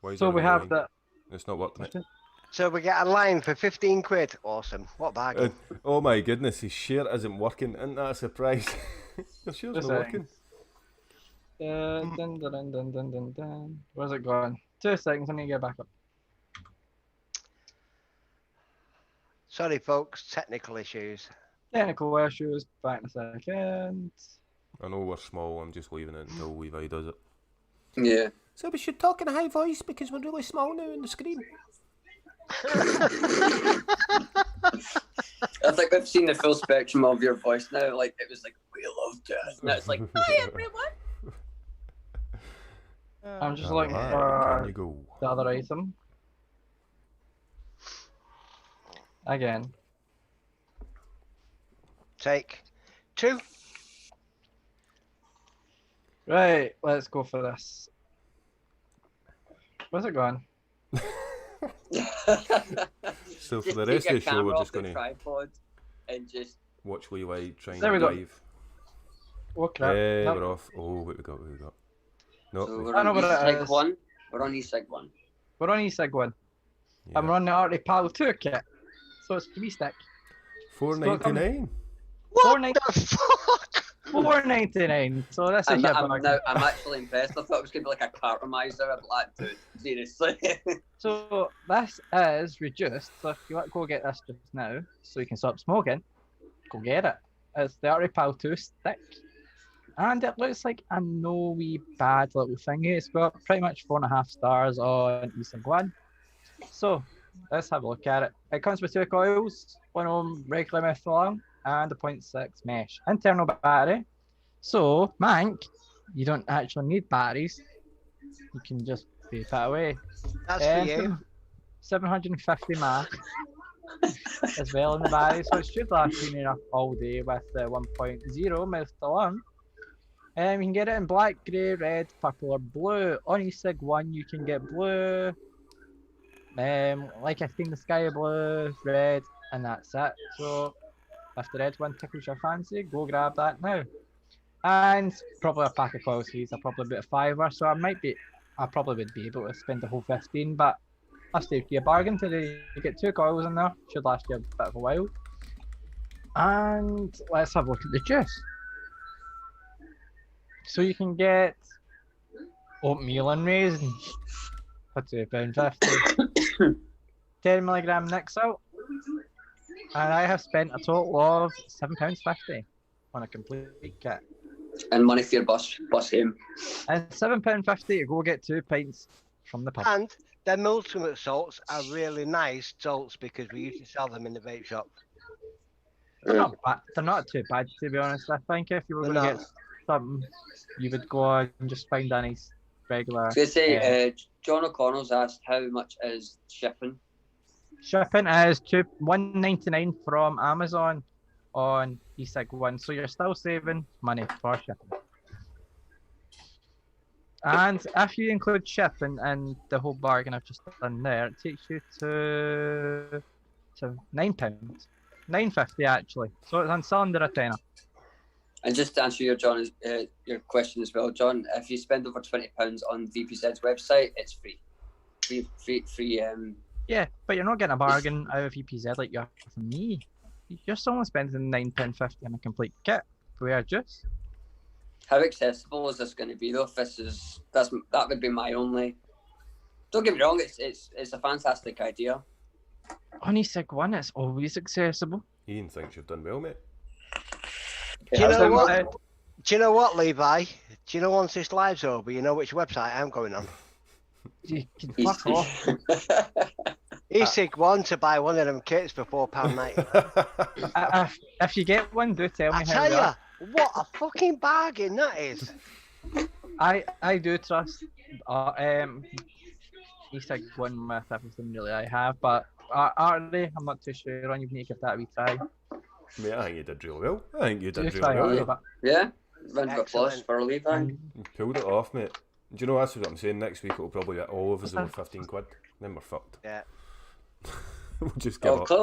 Why is So there a we wee have line? the. It's not working. So we get a line for 15 quid. Awesome. What bargain? Oh my goodness, his share isn't working. Isn't that a surprise? Your share's Just not a working. Dun, dun, dun, dun, dun, dun, dun. Where's it gone? 2 seconds. I need to get back up. Sorry, folks. Technical issues. Technical issues. Back in a second. I know we're small. I'm just leaving it until Levi does it. Yeah. So we should talk in a high voice because we're really small now on the screen. I think we've seen the full spectrum of your voice now. Like it was like we love death. Now it's like hi everyone. I'm just Alright, looking can for you go? the other item. Again. Take 2. Right, let's go for this. Where's it gone? So for Just the take rest your of the show, camera we're off just the going to tripod and just watch Levi trying There to we go. dive. Oh crap. Nope. We're off. Oh, what we got? No, so we- we're I know on what it E-Sig is. 1. We're on E-Sig 1. We're on E-Sig 1. yeah. I'm on the Arty Pal 2 kit. So it's 3 stick. $4.99. What $4.99. the fuck? $4.99. So this is your bargain. I'm actually impressed. I thought it was going to be like a cartomizer, a black dude. Seriously. So this is reduced. So if you want to go get this just now, so you can stop smoking, go get it. It's the Arty Pal 2 stick. And it looks like a no wee bad little thingy. It's got pretty much 4.5 stars on E-Sig 1. So let's have a look at it. It comes with 2 coils, one of them regular method long and a 0.6 mesh. Internal battery. So, Manc, you don't actually need batteries. You can just vape it away. That's for you. 750 mAh as well in the battery, so it should last you enough all day with the 1.0 method long. You can get it in black, grey, red, purple or blue. On E-Sig 1 you can get blue, like I think the sky blue, red, and that's it. So if the red one tickles your fancy, go grab that now. And probably a pack of coils fees are probably about $5, so I probably would be able to spend the whole 15, but I'll stay for you a bargain today. You get 2 coils in there, should last you a bit of a while. And let's have a look at the juice. So you can get oatmeal and raisins for £2.50. 10mg Nick salt. And I have spent a total of £7.50 on a complete kit. And money for your bus home. And £7.50 to go get 2 pints from the pub. And them ultimate salts are really nice salts because we usually sell them in the vape shop. They're not too bad, to be honest. I think if you were They're going to not. get something, you would go and just find a nice regular. I was going to say, John O'Connell's asked how much is shipping. Shipping is $1.99 from Amazon on E-Sig 1, so you're still saving money for shipping. And if you include shipping and the whole bargain I've just done there, it takes you to £9. $9.50 actually. So it's under a tenner. And just to answer your question as well, John, if you spend over £20 on VPZ's website, it's free. Free. Yeah, but you're not getting a bargain out of EPZ like you are from me. You're still only spending £9.50 on a complete kit. Where just How accessible is this going to be though? If that would be my only. Don't get me wrong, it's a fantastic idea. On e-cig 1, it's always accessible. Ian thinks you've done well, mate. Do you know what? Uh, Do you know what, Levi? Do you know once this live's over, you know which website I'm going on? You can fuck off. eSig 1 to buy one of them kits for £4.90. If you get one, do tell me I how tell they you, are. what a fucking bargain that is. I do trust e-cig 1 with everything really I have, but Artley, I'm not too sure on. You need to give that a wee try. Mate, I think you did really well. I think you Do did try really well. Artley, Yeah. but Yeah, round of applause Excellent. for Levi. You pulled it off, mate. Do you know that's what I'm saying? Next week it'll probably get all of us over 15 quid. Then we're fucked. Yeah. We'll just give Oh, up. I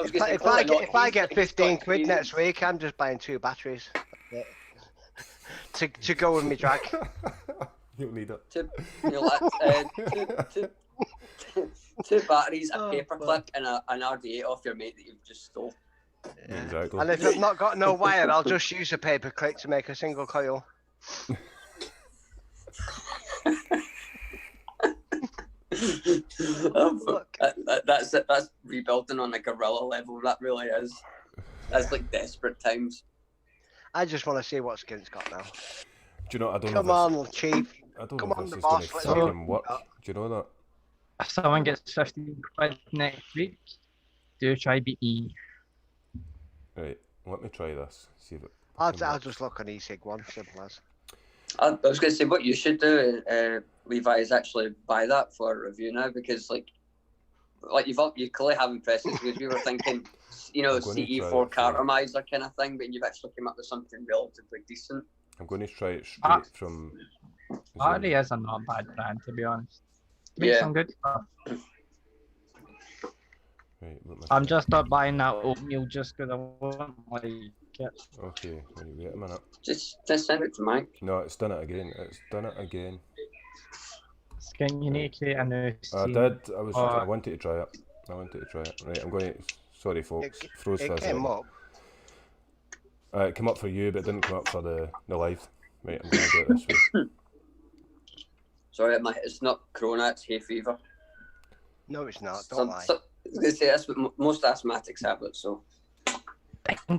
was gonna say, If I get 15 quid next week, I'm just buying 2 batteries. Yeah. to go with me drag. You'll need it. Two batteries, a Oh, paperclip, and an RD8 off your mate that you've just stole. Yeah. Exactly. And if I've not got no wire, I'll just use a paperclip to make a single coil. Look. That's it. That's rebuilding on a guerrilla level. That really is. That's like desperate times. I just want to see what Skint's got now. Do you know? I don't Come know. on, Chief. I don't come know on, if the this is going boss, to let's see fucking what work. you Do got. you know that? if someone gets 15 quid next week, do try BE. Right. Let me try this. See if it. I'll fucking works. just look on eSig 1, simple as. I was going to say what you should do, Levi, is actually buy that for a review now because you clearly have impressions because we were thinking, I'm gonna try CE4 it for- cartomizer kind of thing, but you've actually come up with something relatively decent. I'm going to try it straight Ah. from. Artley is a not bad brand, to be honest. Makes Yeah. some good stuff. Right, what am I I'm trying? just not buying that oatmeal just because I want like it. Okay, wait a minute. Just send it to Mike. No, it's done it again. It's done it again. Skin, you need to create a new I scene. did. I Oh. wanted to try it. Right, I'm going to. Sorry, folks. Froze for It a came second. up. It came up for you, but it didn't come up for the live. Right, I'm going to do it this way. Sorry, it's not Corona, it's hay fever. No, it's not. Don't lie. I was going to say that's what most asthmatics have it, so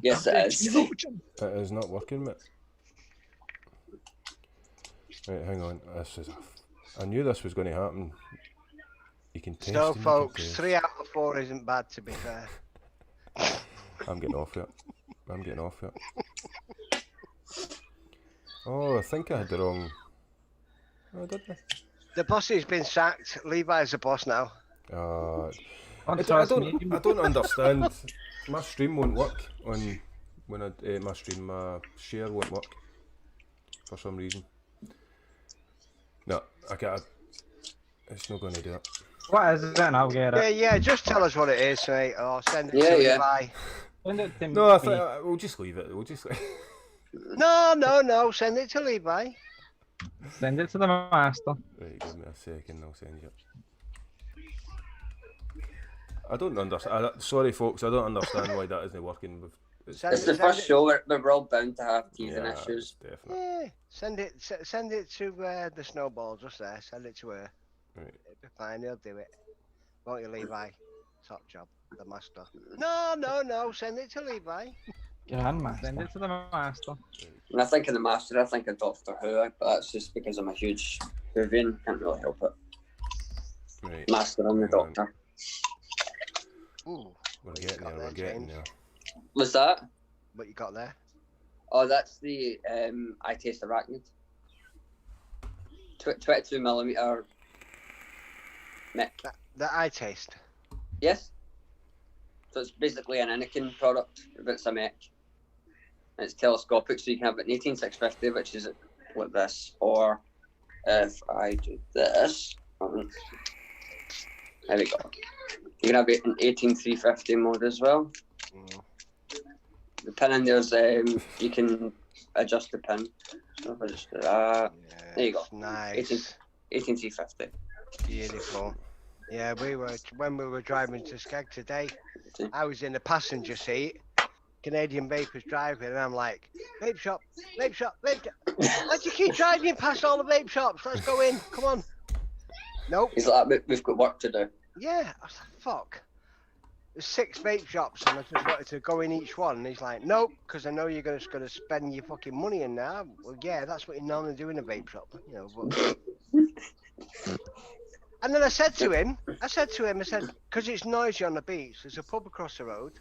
yes, it is. It is not working, mate. Right, hang on. I knew this was going to happen. You can test. So, and you can folks, test. 3 out of 4 isn't bad, to be fair. I'm getting off it. Oh, I think I had the wrong. Oh, did I? The boss has been sacked. Levi's the boss now. I don't understand. My stream won't work on when my share won't work for some reason. No, it's not going to do it. What is it? And I'll get it. Yeah, just tell us what it is, mate. Or send it Yeah, to yeah. Levi. Send it to No, I me. think we'll just leave it. No, send it to Levi. Send it to the master. Right, give me a second. I'll send you. I don't understand. Sorry, folks. I don't understand why that isn't working. It's the first show where we're all bound to have teething issues. Definitely. Yeah, send it to the snowball just there. Send it to her. Right. It'll be fine. He'll do it. Won't you, Levi? Top job, the master. No. Send it to Levi. Send it to the master. When I think of the master, I think of Doctor Who, but that's just because I'm a huge Whovian. Can't really help it. Right. Master and the Hang on. Doctor. Ooh, We're what you getting got there. there, We're getting James? there. What's that? What you got there? Oh, that's the I Taste Arachnid. 22mm Mech. That I taste. Yes. So it's basically an Anakin product, but it's a Mech. And it's telescopic, so you can have it in 18650, which is like this. Or if I do this, there we go. You can have it in 18350 mode as well. Mm. The pin in there's you can adjust the pin. So if I just do that, there you go. Nice. 18350. Beautiful. Yeah, when we were driving to Skeg today, I was in the passenger seat. Canadian Vapers driving, and I'm like, vape shop. Why do you keep driving past all the vape shops? Let's go in. Come on. Nope. He's like, we've got work to do. Yeah. I was like, fuck. there's 6 vape shops, and I just wanted to go in each one. And he's like, nope, because I know you're just going to spend your fucking money in there. Well, yeah, that's what you normally do in a vape shop, you know. But... And then I said to him, because it's noisy on the beach, there's a pub across the road.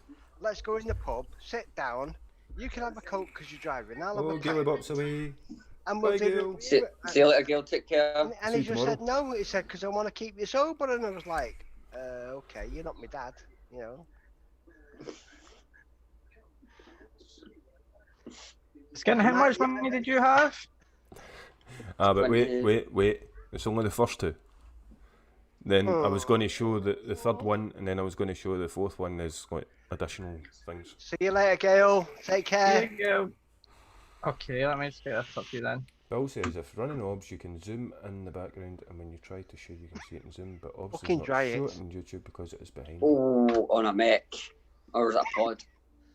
Let's go in the pub, sit down. You can have a Coke because you're driving. I'll have a Gilly Bops away. And we'll Bye, do Gail. See you later, Gail. Take care. And See he you just tomorrow. said no. He said, because I want to keep you sober. And I was like, okay, you're not my dad, you know. Skin, how much money did you have? But 20. wait. It's only the first 2. Then I was going to show the 3rd one, and then I was going to show the 4th one as like additional things. See you later, Gail. Take care. There you go. Okay, let me just get this up to you then. Bill says if running OBS you can zoom in the background, and when you try to show you can see it in zoom, but OBS Fucking is not dry show it. it on YouTube because it is behind. Oh, on a Mech. Or was that a pod?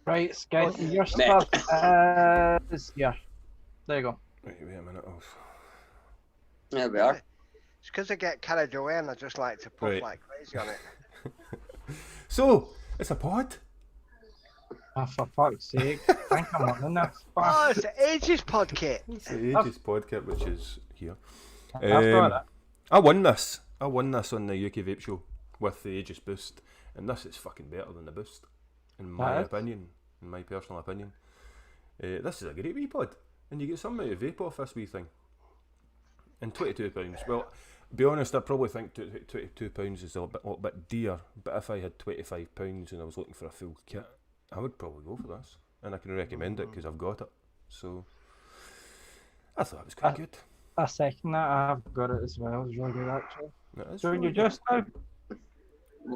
Right, Skin, your Mech. stuff is here. There you go. Right, wait a minute. There we are. It's because I get carried away and I just like to puff Right. like crazy on it. So it's a pod. Oh, for fuck's sake. I think I'm on this. Oh, it's the Ages pod kit. It's the Ages podcast, which is here. I've got it. I won this on the UK Vape show with the Aegis boost, and this is fucking better than the boost, in my That is. opinion, in my personal opinion. This is a great wee pod, and you get some out of vape off this wee thing. And £22. Well, be honest, I probably think £22 is a little bit dear, but if I had £25 and I was looking for a full kit, I would probably go for this, and I can recommend it because I've got it. So I thought it was quite good. I second that. I've got it as well. It's really good, actually. It is So really you good. just now?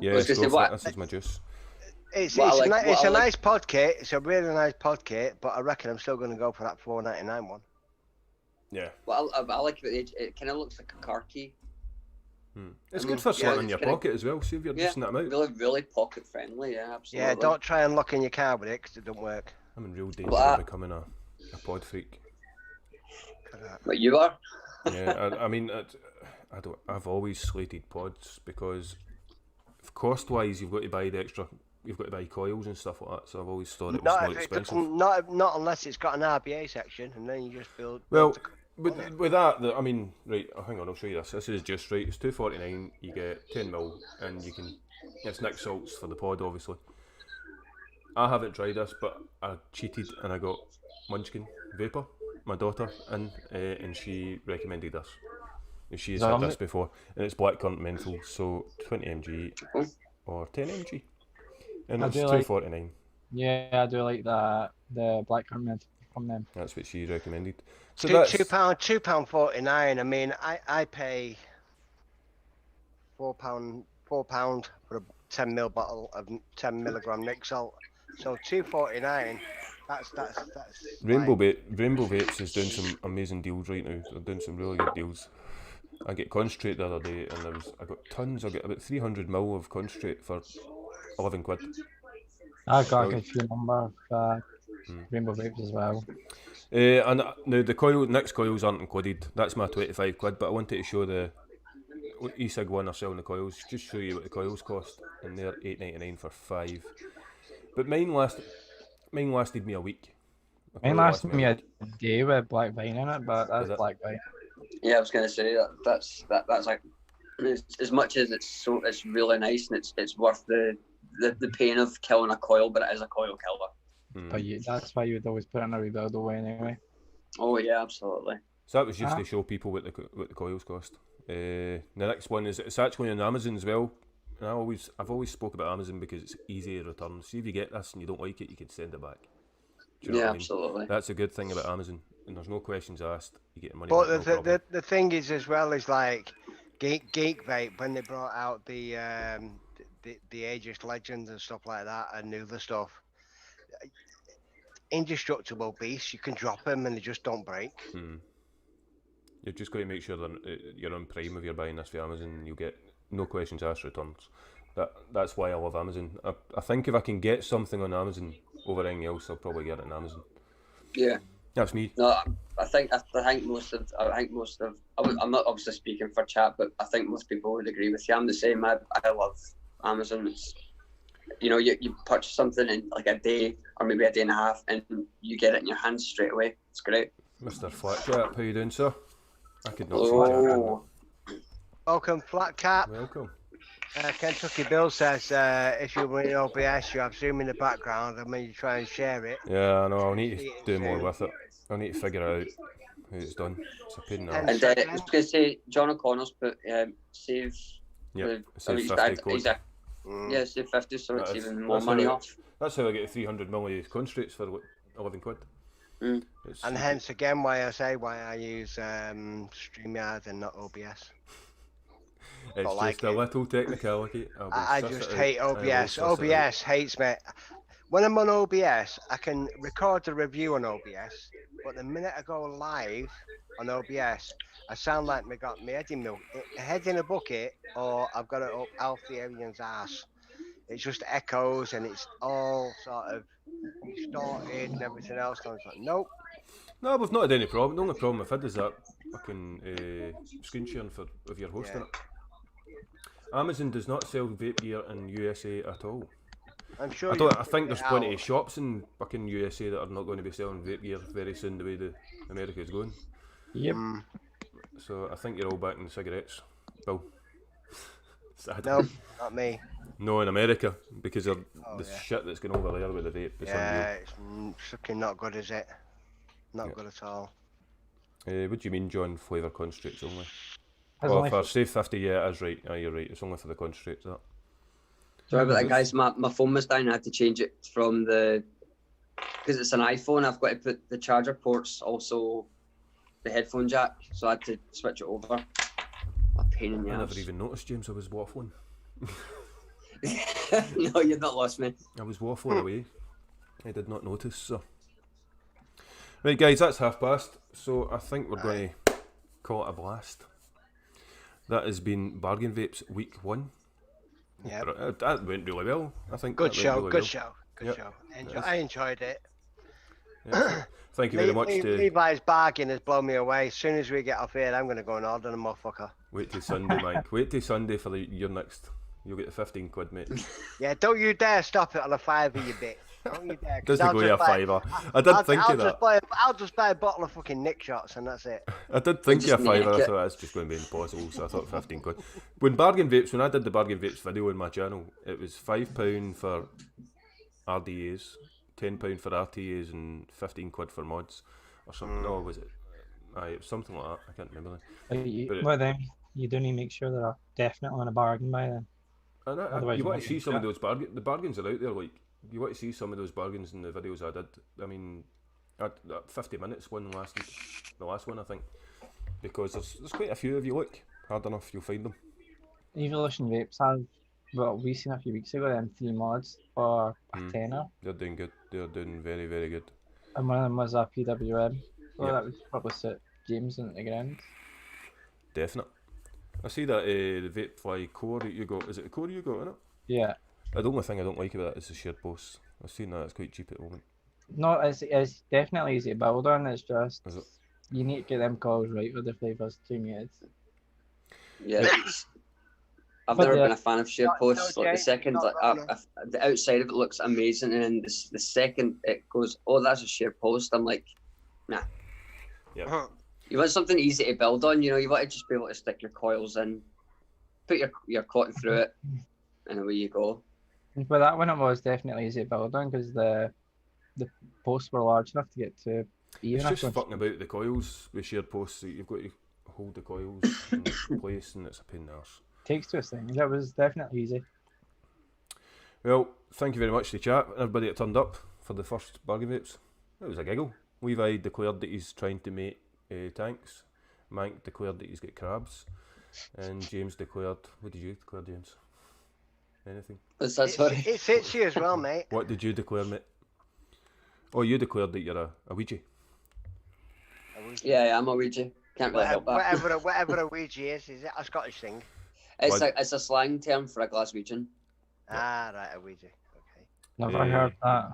Yeah, I was gonna say, go for it. what? This is my juice. It's What I a like- ni- it's what I a like- nice pod kit. It's a really nice pod kit, but I reckon I'm still going to go for that $4.99 one. Yeah. What I like about it kind of looks like a car key. It's I good mean, for yeah, slotting in it's your kinda- pocket as well, see if you're Yeah, dishing them out. really, really pocket friendly. Yeah, absolutely. Yeah, don't try and lock in your car with it because it don't work. I'm in real danger Well, of becoming a pod freak. But you are. Yeah, I mean, I've always slated pods because cost-wise, you've got to buy the extra. You've got to buy coils and stuff like that. So I've always thought it was Not more if it expensive. doesn't, not unless it's got an RBA section, and then you just build. Well, build the- with that, I mean, right. Hang on, I'll show you this. This is just right. It's $2.49. You get 10 ml, and you can. It's Nick Salts for the pod, obviously. I haven't tried this, but I cheated and I got Munchkin Vaper, my daughter, and she recommended this. And she's had this before, and it's blackcurrant menthol, so 20 mg or 10 mg, and I it's do like- $2.49. Yeah, I do like the black comment from them. That's what she recommended. So Two that's £2.49. I mean, I pay £4 for a 10 ml bottle of 10 milligram Nick Salt. So $2.49. That's Rainbow like- Rainbow Vapes is doing some amazing deals right now. They're doing some really good deals. I get concentrate the other day, and I got tons. I got about 300 ml of concentrate for 11 quid. I got a good few number of Rainbow Vapes as well. And now the Nick's coils aren't included. That's my 25 quid. But I wanted to show the e-cig one are selling the coils. Just show you what the coils cost, and they're $8.99 for 5. But mine lasted me a week. My Mine coil lasted me a day with black vine in it, but Is that's it? black vine. Yeah, I was gonna say that's like as much as it's really nice and it's worth the pain of killing a coil, but it is a coil killer. But that's why you would always put it in a rebuild away anyway. Oh yeah, absolutely. So that was just to show people what the coils cost. The next one is it's actually on Amazon as well. And I've always spoke about Amazon because it's easy to return. See if you get this and you don't like it, you can send it back. Do you know Yeah, what I mean? absolutely. That's a good thing about Amazon, and there's no questions asked. You get your money But back, no problem. the thing is as well is like Geek Vape when they brought out the Aegis Legends and stuff like that and the other stuff. Indestructible beasts, you can drop them and they just don't break. You've just got to make sure that you're on Prime if you're buying this for Amazon, and you'll get no questions asked returns. That's why I love Amazon. I think if I can get something on Amazon over anything else, I'll probably get it on Amazon. Yeah. That's me. No, I think most of I'm not obviously speaking for chat, but I think most people would agree with you. I'm the same. I love Amazon. you know, you purchase something in like a day or maybe a day and a half, and you get it in your hands straight away. It's great. Mr. Flatcap, how you doing, sir? I could not see chat doing Oh, Welcome, Flat Cap. that. Welcome. Kentucky Bill says if you're running OBS, you have Zoom in the background, and when you try and share it. Yeah, I know. I'll need to do more with it. I need to figure out how it's done. It's a pain in the And ass. and I was going to say, John O'Connor's put save. Yep, the- save he's 50 add- code. he's a- Yeah, save 50, so it's That is- even more that's money how- off. That's how I get 300 milli constraints for what, 11 quid. Mm. It's And hence again why I use StreamYard and not OBS. it's I like just a it. little technicality. I just hate OBS. OBS hates me. When I'm on OBS, I can record a review on OBS, but the minute I go live on OBS, I sound like I got my head in a bucket, or I've got it up Alfie Arian's ass. It just echoes and it's all sort of distorted and everything else. And I was like, nope. No, we've not had any problem. The only problem I've had is that fucking screen sharing if you're hosting Yeah. it. Amazon does not sell vape gear in USA at all. I'm sure. I think there's plenty of shops in fucking USA that are not going to be selling vape gear very soon the way America is going. Yep. So I think you're all back in cigarettes, Bill. Sad. No, not me. No, in America, because of the yeah. shit that's going over there with the vape. It's Yeah, it's fucking not good, is it? Not good at all. unreal. What do you mean, John? Flavour concentrates only? As Oh, long for as say 50, yeah, it is right. You're right. It's only for the concentrates. That. Sorry about that, guys. My phone was dying. I had to change it from because it's an iPhone. I've got to put the charger ports, also the headphone jack. So I had to switch it over. A pain in the I never ass. even noticed, James. I was waffling. No, you've not lost me. I was waffling away. I did not notice. So, right, guys, that's past. So I think we're going to call it a blast. That has been Bargain Vapes Week 1. Yeah. That went really well. I think. Good that show. went really Good well. show. Good Yep. show. I enjoyed it. Yeah. Thank you very much. Levi's bargain has blown me away. As soon as we get off here, I'm going to go and order a motherfucker. Wait till Sunday, Mike. Wait till Sunday for your next. You'll get the 15 quid, mate. Yeah, don't you dare stop it on a fiver, you bitch. Don't you dare. 'cause Doesn't I'll go just you a buy- fiver. I did think of that. I'll just buy a bottle of fucking Nick shots and that's it. I did think Just of a fiver. I nick it. thought that's just going to be impossible. So I thought 15 quid. When I did the Bargain Vapes video on my channel, it was £5 for RDAs, £10 for RTAs, and 15 quid for mods, or something. No, was it? Aye, it was something like that. I can't remember. well, then you do need to make sure they're definitely on a bargain by then. And Otherwise you you want might to see get some of shit. those bargains. The bargains are out there. Like you want to see some of those bargains in the videos I did. I mean, that 50 minutes one lasted, the last one I think, because there's quite a few. If you look hard enough, you'll find them. Evolution Vapes have, well, we seen a few weeks ago, them 3 mods for a tenner, They're doing good. They're doing very, very good. and one of them was a PWM. So Yep. that would probably sit James in the ground. Definite. I see that the Vapefly core that you got. Is it the core you got in it? Yeah. The only thing I don't like about it is the shared posts. I've seen that it's quite cheap at the moment. No, it's definitely easy to build on. It's just Is it? you need to get them calls right with the flavours 2 minutes. Yeah. I've But never yeah. been a fan of shared No, posts. no, Like the Jay, second, not like wrong, the outside of it looks amazing, and then the second it goes, oh, that's a shared post. I'm like, nah. Yeah. You want something easy to build on. You know, you want to just be able to stick your coils in, put your cotton through it, and away you go. But that one it was definitely easy to build on because the posts were large enough to get to even. It's just fucking about the coils with shared posts. So you've got to hold the coils in place, and it's a pain in the arse. Takes 2 things. That was definitely easy. Well, thank you very much to the chat, everybody that turned up for the first Bargain Vapes. It was a giggle. Levi declared that he's trying to make tanks. Manc declared that he's got crabs. And James declared... What did you declare, James? Anything? What's that, sorry? It fits you as well, mate. What did you declare, mate? Oh, you declared that you're a Ouija. Yeah, I'm a Ouija. Can't really help that. Whatever a Ouija is it a Scottish thing? It's a slang term for a Glaswegian. Ah, right, a Ouija. Okay. Never heard that.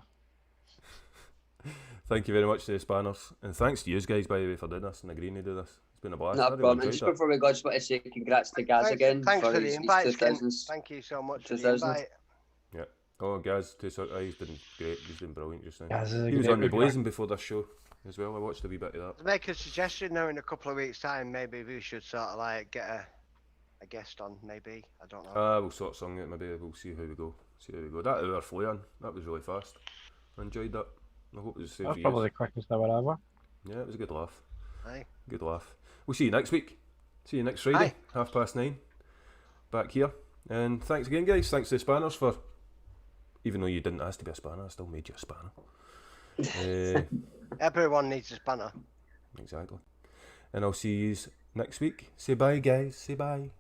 Thank you very much to the Spanners. And thanks to you guys, by the way, for doing this and agreeing to do this. It's been a blast. No I really problem. And enjoyed just that. before we go, I just want to say congrats to Gaz again Thanks for the his invite, Skint. 2000s. Thank you so much for the 2000. invite. Yeah. Oh, Gaz, he's been great. He's been brilliant just now. Gaz is a He was great on the reviewer. Blazing before this show as well. I watched a wee bit of that. Make a suggestion now. In a couple of weeks' time, maybe we should sort of like get a guest on. Maybe, I don't know. We'll sort something out. Maybe we'll see how we go. That hour flew that was really fast. I enjoyed that. I hope it was the same That's for probably you. the quickest hour ever. Yeah, it was a good laugh. Aye. Good laugh. We'll see you next week. See you next Friday, Aye. 9:30, back here. And thanks again, guys. Thanks to the Spanners for, even though you didn't ask to be a spanner, I still made you a spanner. Everyone needs a spanner. Exactly. And I'll see you next week. Say bye, guys. Say bye.